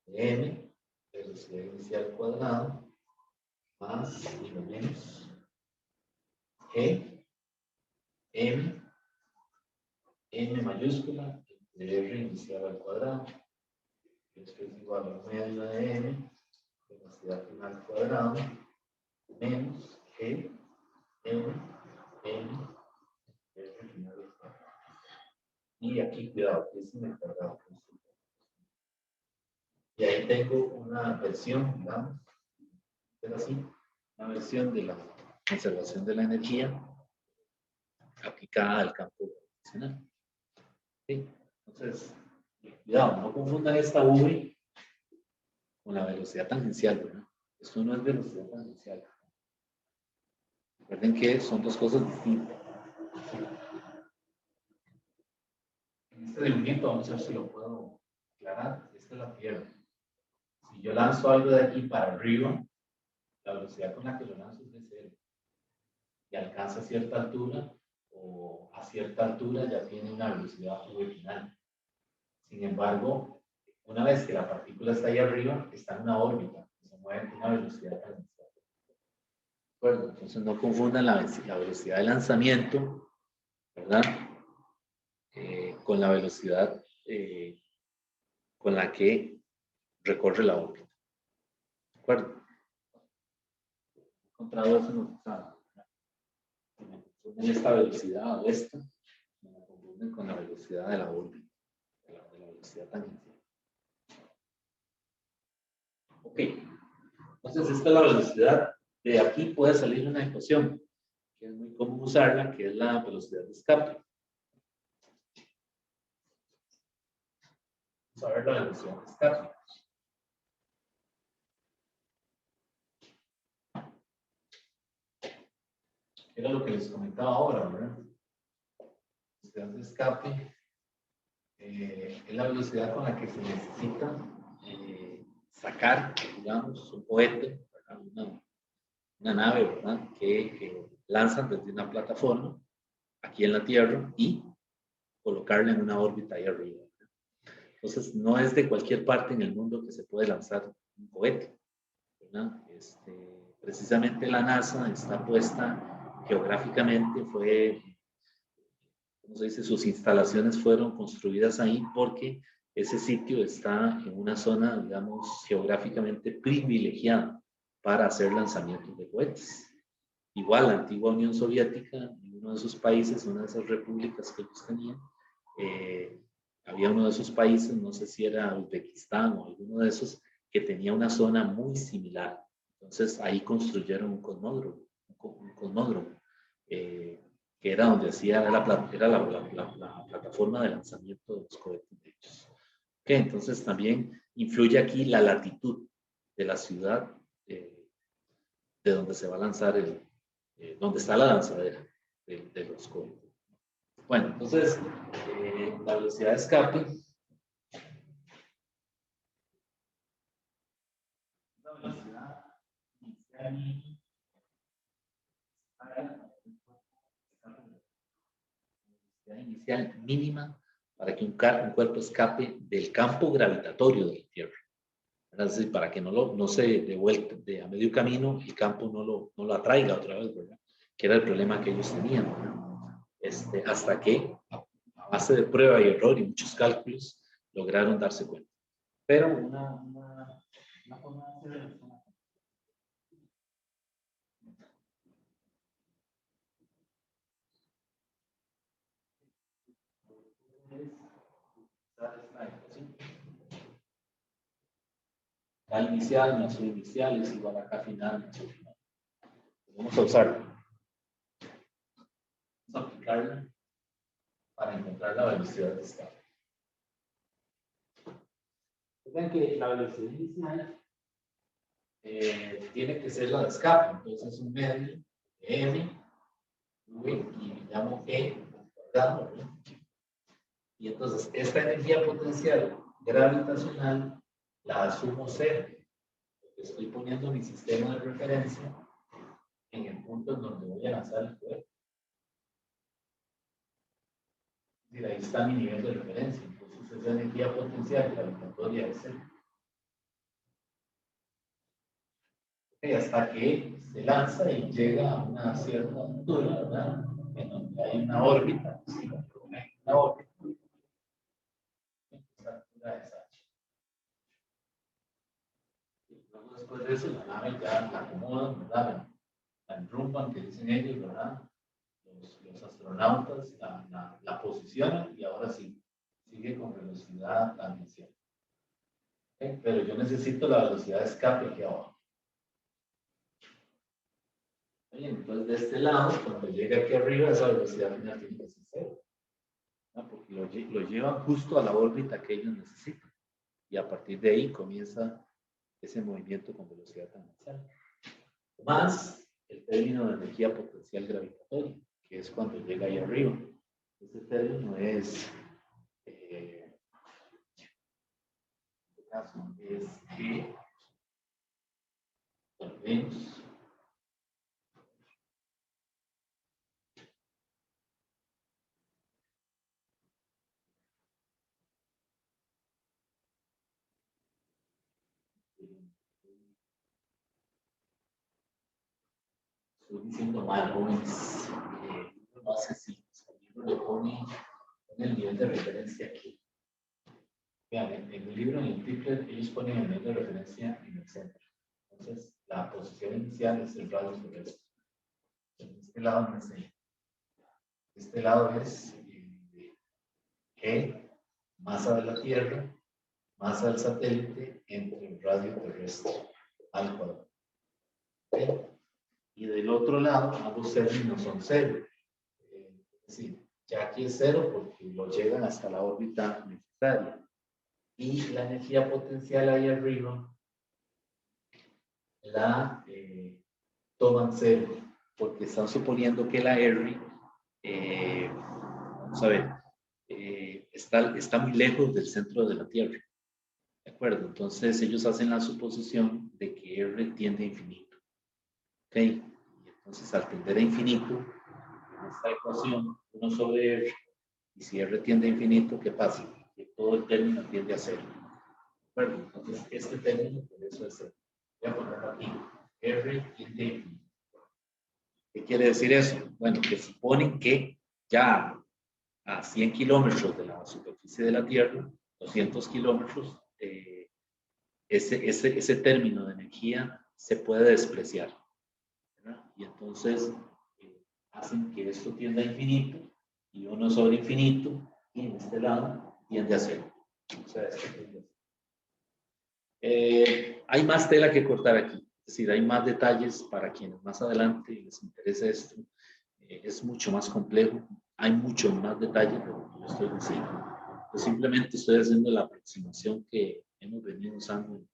Speaker 1: de m, velocidad inicial cuadrado, más y lo menos g, m, m mayúscula, de r inicial al cuadrado. Esto es igual a medio de m, velocidad final al cuadrado, menos g, m, m, r final al cuadrado. Y aquí, cuidado, que es invertido. Y ahí tengo una versión, digamos, pero así, una versión de la conservación de la energía aplicada al campo gravitacional. ¿Sí? Entonces, cuidado, no confundan esta V con la velocidad tangencial, ¿verdad? Esto no es velocidad tangencial. Recuerden que son dos cosas distintas. En este dibujito, vamos a ver si lo puedo aclarar. Esta es la Tierra. Si yo lanzo algo de aquí para arriba, la velocidad con la que lo lanzo es de cero. Y alcanza cierta altura, o a cierta altura ya tiene una velocidad V final. Sin embargo, una vez que la partícula está ahí arriba, está en una órbita, se mueve con una velocidad tangencial. ¿De acuerdo? Entonces no confundan la velocidad de lanzamiento, ¿verdad? Con la velocidad con la que recorre la órbita. ¿De acuerdo? He encontrado eso en los exámenes. En esta velocidad o esta, me la confunden con la velocidad de la órbita, de la velocidad tangencial. Ok, entonces esta es la velocidad. De aquí puede salir una ecuación que es muy común usarla, que es la velocidad de escape. Vamos a ver la velocidad de escape. Era lo que les comentaba ahora, ¿verdad? La velocidad de escape es la velocidad con la que se necesita sacar, digamos, un cohete, una nave, ¿verdad? Que lanzan desde una plataforma aquí en la Tierra y colocarla en una órbita ahí arriba. Entonces, no es de cualquier parte en el mundo que se puede lanzar un cohete, ¿verdad? Precisamente la NASA está puesta geográficamente, ¿cómo se dice? Sus instalaciones fueron construidas ahí porque ese sitio está en una zona, digamos, geográficamente privilegiada para hacer lanzamientos de cohetes. Igual, la antigua Unión Soviética, en uno de sus países, una de esas repúblicas que ellos tenían, había uno de esos países, no sé si era Uzbekistán o alguno de esos, que tenía una zona muy similar. Entonces ahí construyeron un cosmódromo, que era donde era la plataforma de lanzamiento de los cohetes de ellos. Okay, entonces también influye aquí la latitud de la ciudad de donde se va a lanzar donde está la lanzadera de los cohetes. Bueno, entonces la velocidad de escape, la velocidad inicial mínima para que un cuerpo escape del campo gravitatorio de la Tierra. Es decir, para que no se devuelva a medio camino, el campo no lo atraiga otra vez, ¿verdad? Que era el problema que ellos tenían, ¿verdad? Hasta que, a base de prueba y error y muchos cálculos, lograron darse cuenta. Pero una forma de hacer es la inicial más su inicial es igual a K final más su final. Vamos a usarlo. Vamos a aplicarlo para encontrar la velocidad de escape. Recuerden que la velocidad inicial tiene que ser la de escape. Entonces es un medio m, v, y llamo e, cuadrado, ¿no? Y entonces esta energía potencial gravitacional la asumo cero. Estoy poniendo mi sistema de referencia en el punto en donde voy a lanzar el cohete. Y ahí está mi nivel de referencia. Entonces esa energía potencial gravitatoria es cero. Hasta que se lanza y llega a una cierta altura, ¿verdad? En donde hay una órbita, ¿sí? Una órbita. Esa altura es h. Y luego después de eso, la nave ya la acomodan, ¿verdad? La enrumban, que dicen ellos, ¿verdad? Los astronautas la posicionan y ahora sí, sigue con velocidad tangencial. ¿Okay? Pero yo necesito la velocidad de escape aquí abajo. Entonces, de este lado, cuando llega aquí arriba, esa velocidad final tiene que ser cero, ¿no? Porque lo llevan justo a la órbita que ellos necesitan. Y a partir de ahí comienza ese movimiento con velocidad tangencial. Más el término de energía potencial gravitatoria, que es cuando llega ahí arriba. Este término es, en este caso, es G, menos estoy diciendo mal, jóvenes, no hace así, el libro le pone el nivel de referencia aquí. Vean, en el libro, en el título, ellos ponen el nivel de referencia en el centro. Entonces, la posición inicial es el radio terrestre. En este lado no es ahí. Este lado es G, masa de la Tierra, masa del satélite entre el radio terrestre al cuadrado. ¿Okay? Y del otro lado, ambos términos son cero. Es decir, ya aquí es cero porque lo llegan hasta la órbita necesaria. Y la energía potencial ahí arriba la toman cero, porque están suponiendo que la R, vamos a ver, está muy lejos del centro de la Tierra. ¿De acuerdo? Entonces ellos hacen la suposición de que R tiende a infinito. ¿Ok? Y entonces al tender a infinito, en esta ecuación, 1 sobre R, y si R tiende a infinito, ¿qué pasa? Que todo el término tiende a cero. ¿De acuerdo? Entonces este término, por eso es cero. Voy a ponerlo aquí. R tiende a infinito. ¿Qué quiere decir eso? Bueno, que suponen que ya a 100 kilómetros de la superficie de la Tierra, 200 kilómetros, ese término de energía se puede despreciar, ¿verdad? Y entonces hacen que esto tienda a infinito y 1 sobre infinito, y en este lado tiende a cero. O sea, esto tiende a cero. Hay más tela que cortar aquí, es decir, hay más detalles para quienes más adelante les interese esto. Es mucho más complejo, hay mucho más detalles de lo que yo estoy diciendo. Yo simplemente estoy haciendo la aproximación que hemos venido usando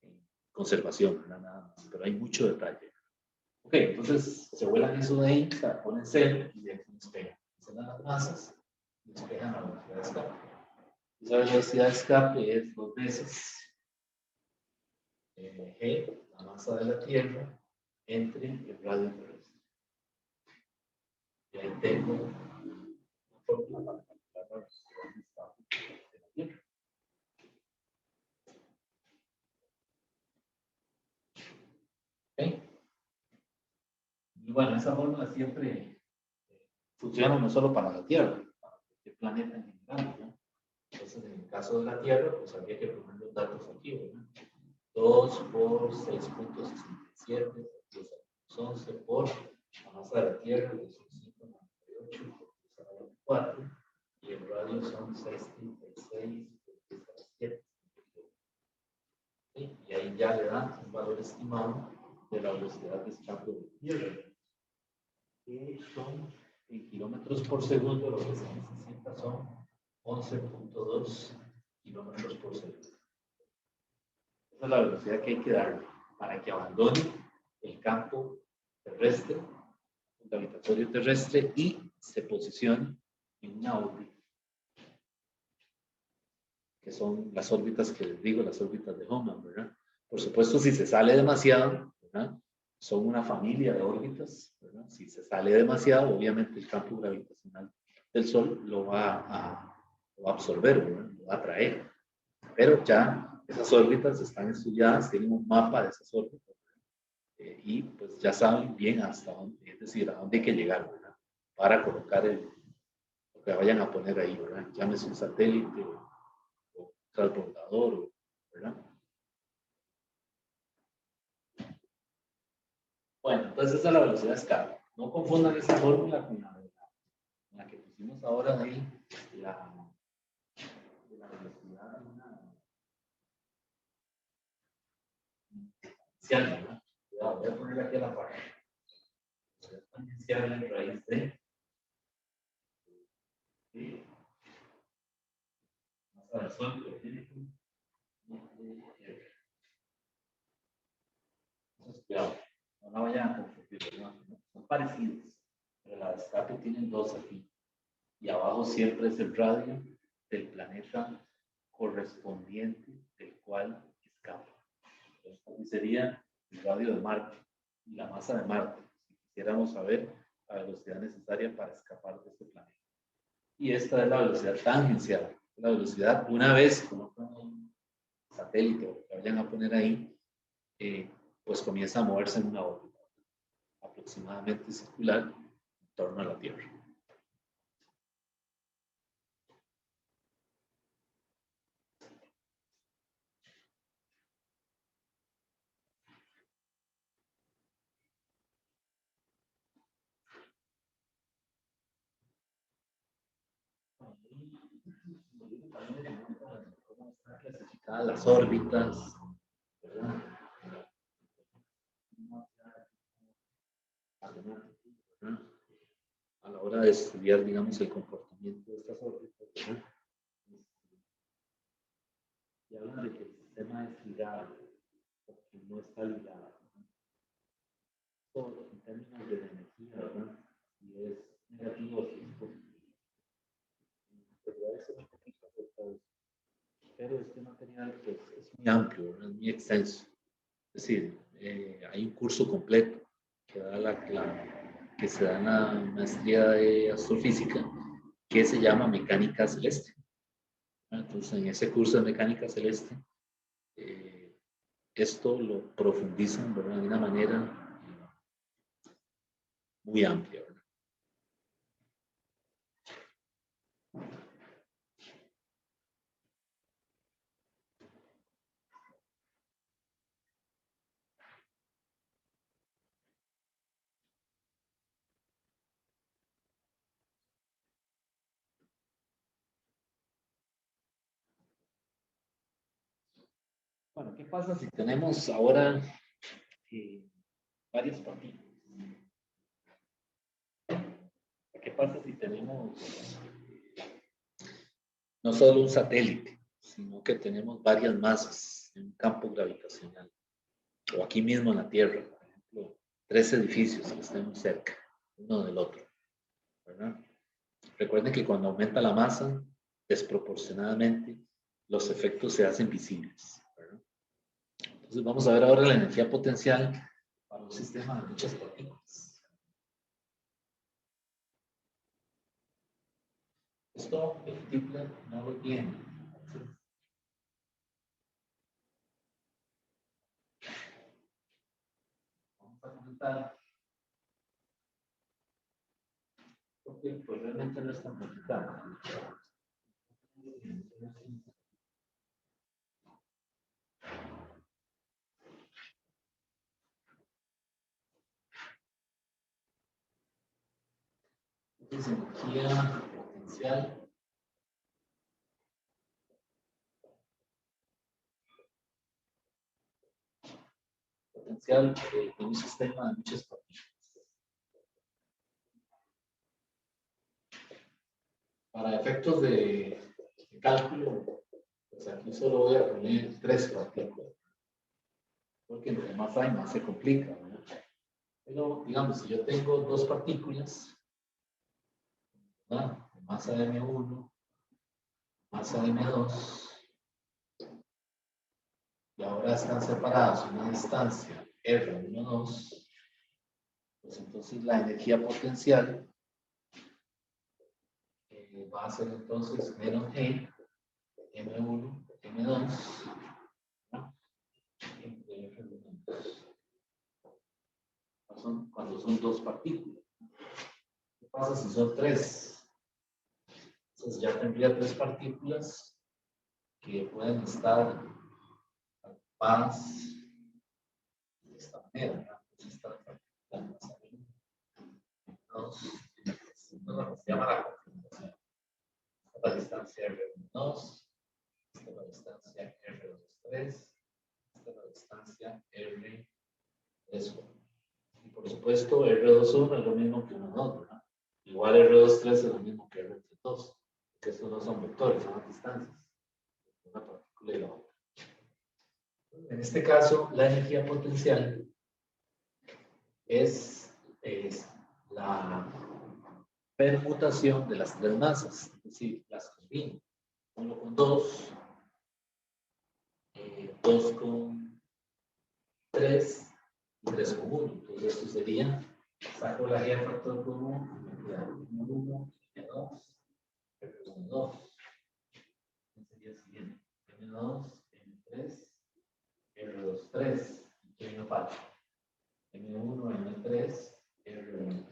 Speaker 1: en conservación, nada más, pero hay mucho detalle. Ok, entonces se vuelan eso de ahí, se ponen cero y de aquí despegan. Se dan las masas y despejan la velocidad de escape. Esa velocidad de escape es 2 veces G, la masa de la Tierra, entre el radio terrestre. Y ahí tengo una fórmula para calcular la velocidad de escape de la Tierra. ¿Okay? Y bueno, esa fórmula siempre funciona no solo para la Tierra, para cualquier planeta en general, ¿no? Entonces, en el caso de la Tierra, pues habría que poner los datos aquí, ¿verdad? 2 por 6.67, 11 por la masa de la Tierra, que son 5.98 por 4, y el radio son 6.36 por 7. ¿Sí? Y ahí ya le dan un valor estimado de la velocidad de escape de la Tierra, que son en kilómetros por segundo, lo que se necesita son 11.2 kilómetros por segundo. Esa es la velocidad que hay que darle para que abandone el campo terrestre, el gravitatorio terrestre, y se posicione en una órbita, que son las órbitas que les digo, las órbitas de Hohmann, ¿verdad? Por supuesto, si se sale demasiado, ¿verdad? Son una familia de órbitas, ¿verdad? Si se sale demasiado, obviamente el campo gravitacional del Sol lo va a absorber, ¿verdad? Lo va a atraer. Pero ya esas órbitas están estudiadas, tienen un mapa de esas órbitas, y pues ya saben bien hasta dónde, es decir, a dónde hay que llegar, ¿verdad? Para colocar lo que vayan a poner ahí, ¿verdad? Llámese un satélite o transbordador, ¿verdad? Bueno, entonces esa es la velocidad de escape. No confundan esa fórmula con la que pusimos ahora de la velocidad de una inicial, ¿verdad? Cuidado, voy a poner aquí a la par. Inicial en raíz de masa del Sol, que tiene que entonces, cuidado, no la vayan a confundir, ¿no? Son parecidos, pero la de escape tienen dos aquí. Y abajo siempre es el radio del planeta correspondiente del cual escapa. Entonces, aquí sería el radio de Marte y la masa de Marte, si quisiéramos saber la velocidad necesaria para escapar de este planeta. Y esta es la velocidad tangencial, la velocidad, una vez colocan un satélite o que vayan a poner ahí, pues comienza a moverse en una órbita aproximadamente circular en torno a la Tierra. Cómo están clasificadas las órbitas, ¿verdad? A la hora de estudiar, digamos, el comportamiento de estas órbitas, ¿verdad? Y hablan de que el sistema es ligado, porque no está ligado. Todo en términos de la energía, ¿verdad? Si es negativo, si es positivo. Pero eso muy amplio, ¿verdad? Muy extenso. Es decir, hay un curso completo que, que se da en la maestría de astrofísica que se llama Mecánica Celeste. Entonces, en ese curso de Mecánica Celeste, esto lo profundizan, ¿verdad? De una manera muy amplia, ¿verdad? Bueno, ¿qué pasa si tenemos ahora varias partículas? ¿Qué pasa si tenemos no solo un satélite, sino que tenemos varias masas en un campo gravitacional? O aquí mismo en la Tierra, por ejemplo, 3 edificios que estén cerca, uno del otro, ¿verdad? Recuerden que cuando aumenta la masa, desproporcionadamente, los efectos se hacen visibles, ¿verdad? Entonces vamos a ver ahora la energía potencial para un sistema de muchas partículas. Esto el Kepler no lo tiene. Vamos a comentar. Porque pues realmente no es tan complicado. Entonces, energía potencial de un sistema de muchas partículas. Para efectos de cálculo, pues aquí solo voy a poner 3 partículas, porque entre más hay, más se complica, ¿no? Pero, digamos, si yo tengo 2 partículas, ¿verdad? Masa de M1, masa de M2, y ahora están separadas a una distancia R12, pues entonces la energía potencial va a ser entonces menos G, M1, M2, ¿no? Entre R2. Cuando son 2 partículas. ¿Qué pasa si son 3? Entonces ya tendría 3 partículas que pueden estar agrupadas de esta manera. Entonces esta partícula se llama la configuración. Esta es la distancia R2, esta es la distancia R23, esta es la distancia R31. Y por supuesto R21 es lo mismo que 1,2, ¿verdad? Igual R23 es lo mismo que R32, que estos no son vectores, son las distancias de una partícula y la otra. En este caso, la energía potencial es la permutación de las 3 masas, es decir, las combino. 1 con 2, 2 con 3 y 3 con 1. Entonces, esto sería, saco la guía factor común, me queda 1, M2, M2. Sería el siguiente: M2, M3, R23. ¿Qué me falta? M1, M3, R1.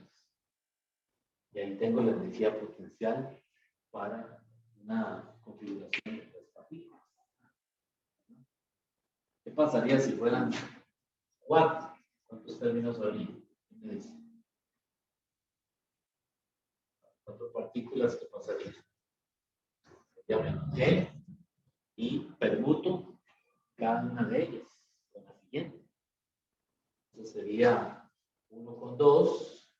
Speaker 1: Y ahí tengo la energía potencial para una configuración de 3 partículas. ¿Qué pasaría si fueran 4? ¿Cuántos términos habría? ¿Qué me dice? 4 partículas, ¿qué pasaría? Sería menos G y permuto cada una de ellas con la siguiente. Entonces sería 1 con 2,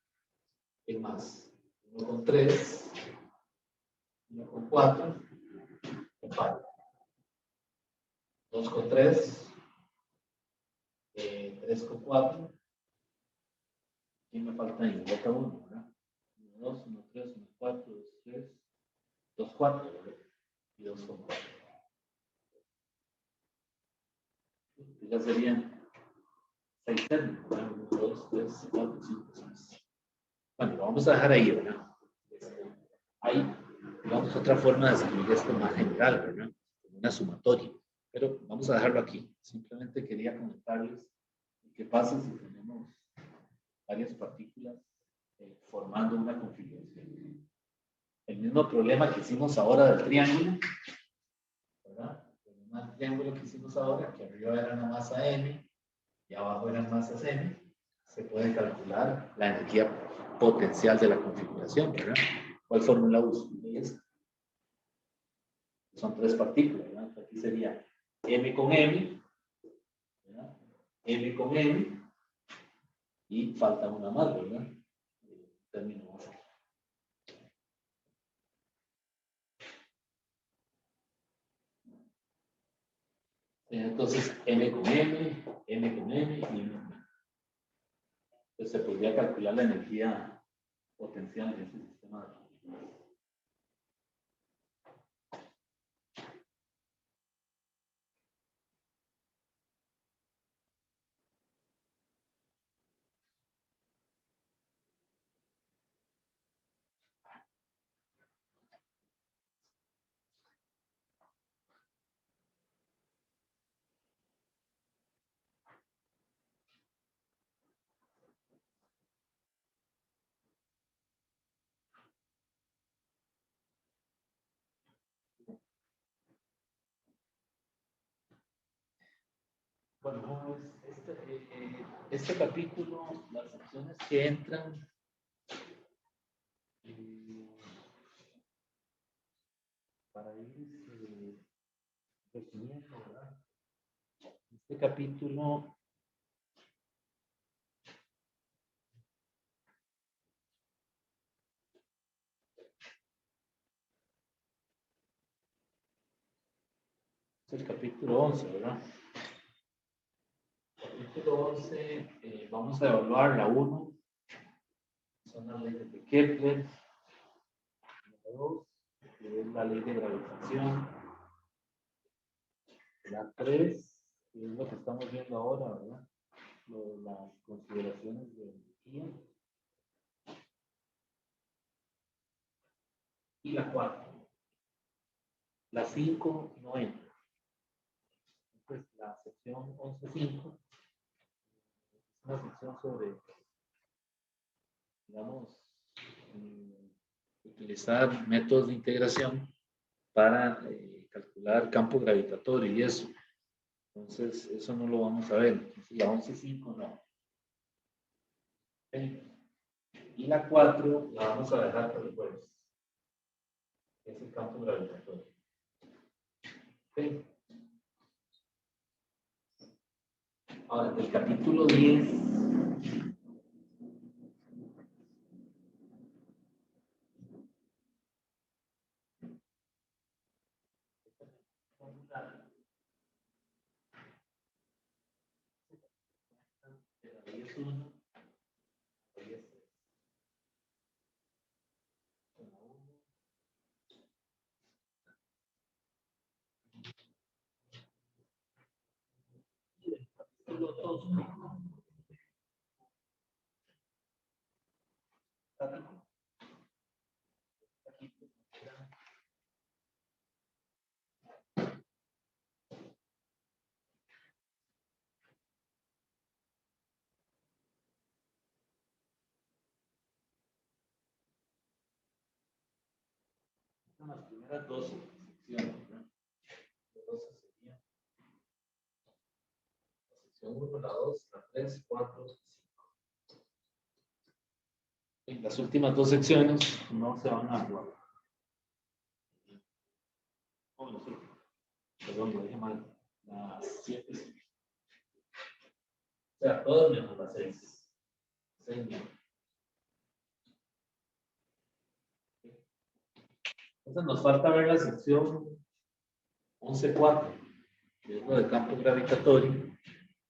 Speaker 1: ¿qué más? 1 con 3, 1 con 4, ¿qué falta? 2 con 3, 3 con 4, ¿quién me falta ahí? Me falta 1, ¿verdad? 1, 2, 1, 3, 1, 4, 2, 3, 2, 4, ¿verdad? Y 2 con 4. serían 6 términos. 1, 2, 3, 4, 5, 6. Bueno, lo vamos a dejar ahí, ¿verdad? Hay, digamos, otra forma de escribir esto más general, ¿verdad? Una sumatoria. Pero vamos a dejarlo aquí. Simplemente quería comentarles qué pasa si tenemos varias partículas formando una configuración. El mismo problema que hicimos ahora del triángulo, ¿verdad? El mismo triángulo que hicimos ahora, que arriba era una masa M y abajo eran masas M, se puede calcular la energía potencial de la configuración, ¿verdad? ¿Cuál fórmula uso? Esta. Son 3 partículas, ¿verdad? Aquí sería M con M, ¿verdad? M con M, y falta una más, ¿verdad? Término más. Entonces, M con M, M con M y M con M. Entonces, se podría calcular la energía potencial de este sistema de configuración. Bueno, este capítulo, las secciones que entran, para ir definiendo, ¿verdad? Este capítulo es el capítulo 11, ¿verdad? Capítulo 11, vamos a evaluar la 1, son las leyes de Kepler, la 2, que es la ley de gravitación, la 3, que es lo que estamos viendo ahora, ¿verdad? Las consideraciones de energía, y la 4. La 5 no entra. Entonces, la sección 11.5 es una sección sobre, digamos, utilizar métodos de integración para calcular campo gravitatorio y eso. Entonces, eso no lo vamos a ver. Entonces, la 11.5 no. Y la 4 la vamos a dejar para el jueves. Es el campo gravitatorio. Ahora, del capítulo 10. Son las primeras 12 secciones, ¿no? Las 12 serían la sección 1, la 2, la 3, 4, 5. En las últimas 2 secciones no se van a jugar. Oh, no sé. Perdón, lo dije mal. Las 7, sí. O sea, todas menos las 6. 6 menos. Entonces nos falta ver la sección 11.4, que es lo del campo gravitatorio,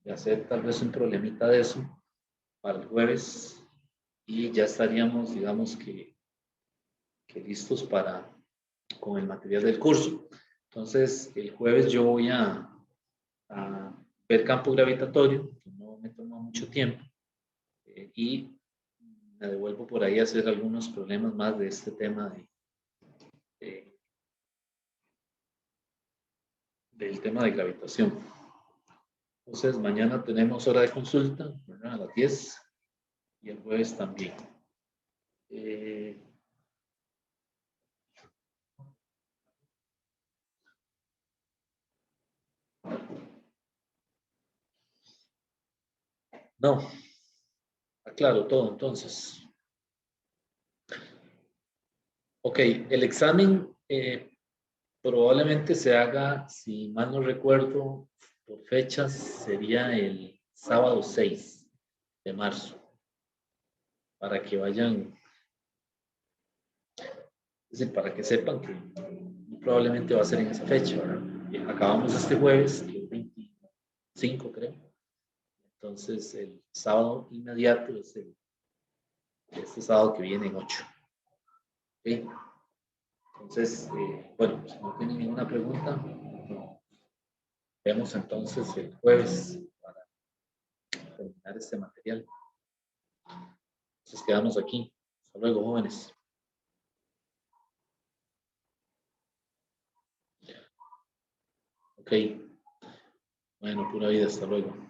Speaker 1: y hacer tal vez un problemita de eso para el jueves, y ya estaríamos, digamos que listos con el material del curso. Entonces, el jueves yo voy a ver campo gravitatorio, que no me toma mucho tiempo, y me devuelvo por ahí a hacer algunos problemas más de este tema del tema de gravitación. Entonces, mañana tenemos hora de consulta, ¿verdad? A las 10 y el jueves también. No, aclaro todo entonces. Ok, el examen probablemente se haga, si mal no recuerdo, por fechas, sería el sábado 6 de marzo, para que vayan, es decir, para que sepan que probablemente va a ser en esa fecha, ¿verdad? Acabamos este jueves, que es 25, creo. Entonces, el sábado inmediato es este sábado que viene en 8. ¿Okay? Entonces, bueno, si no tienen ninguna pregunta, vemos entonces el jueves para terminar este material. Entonces, quedamos aquí. Hasta luego, jóvenes. Ok. Bueno, pura vida, hasta luego.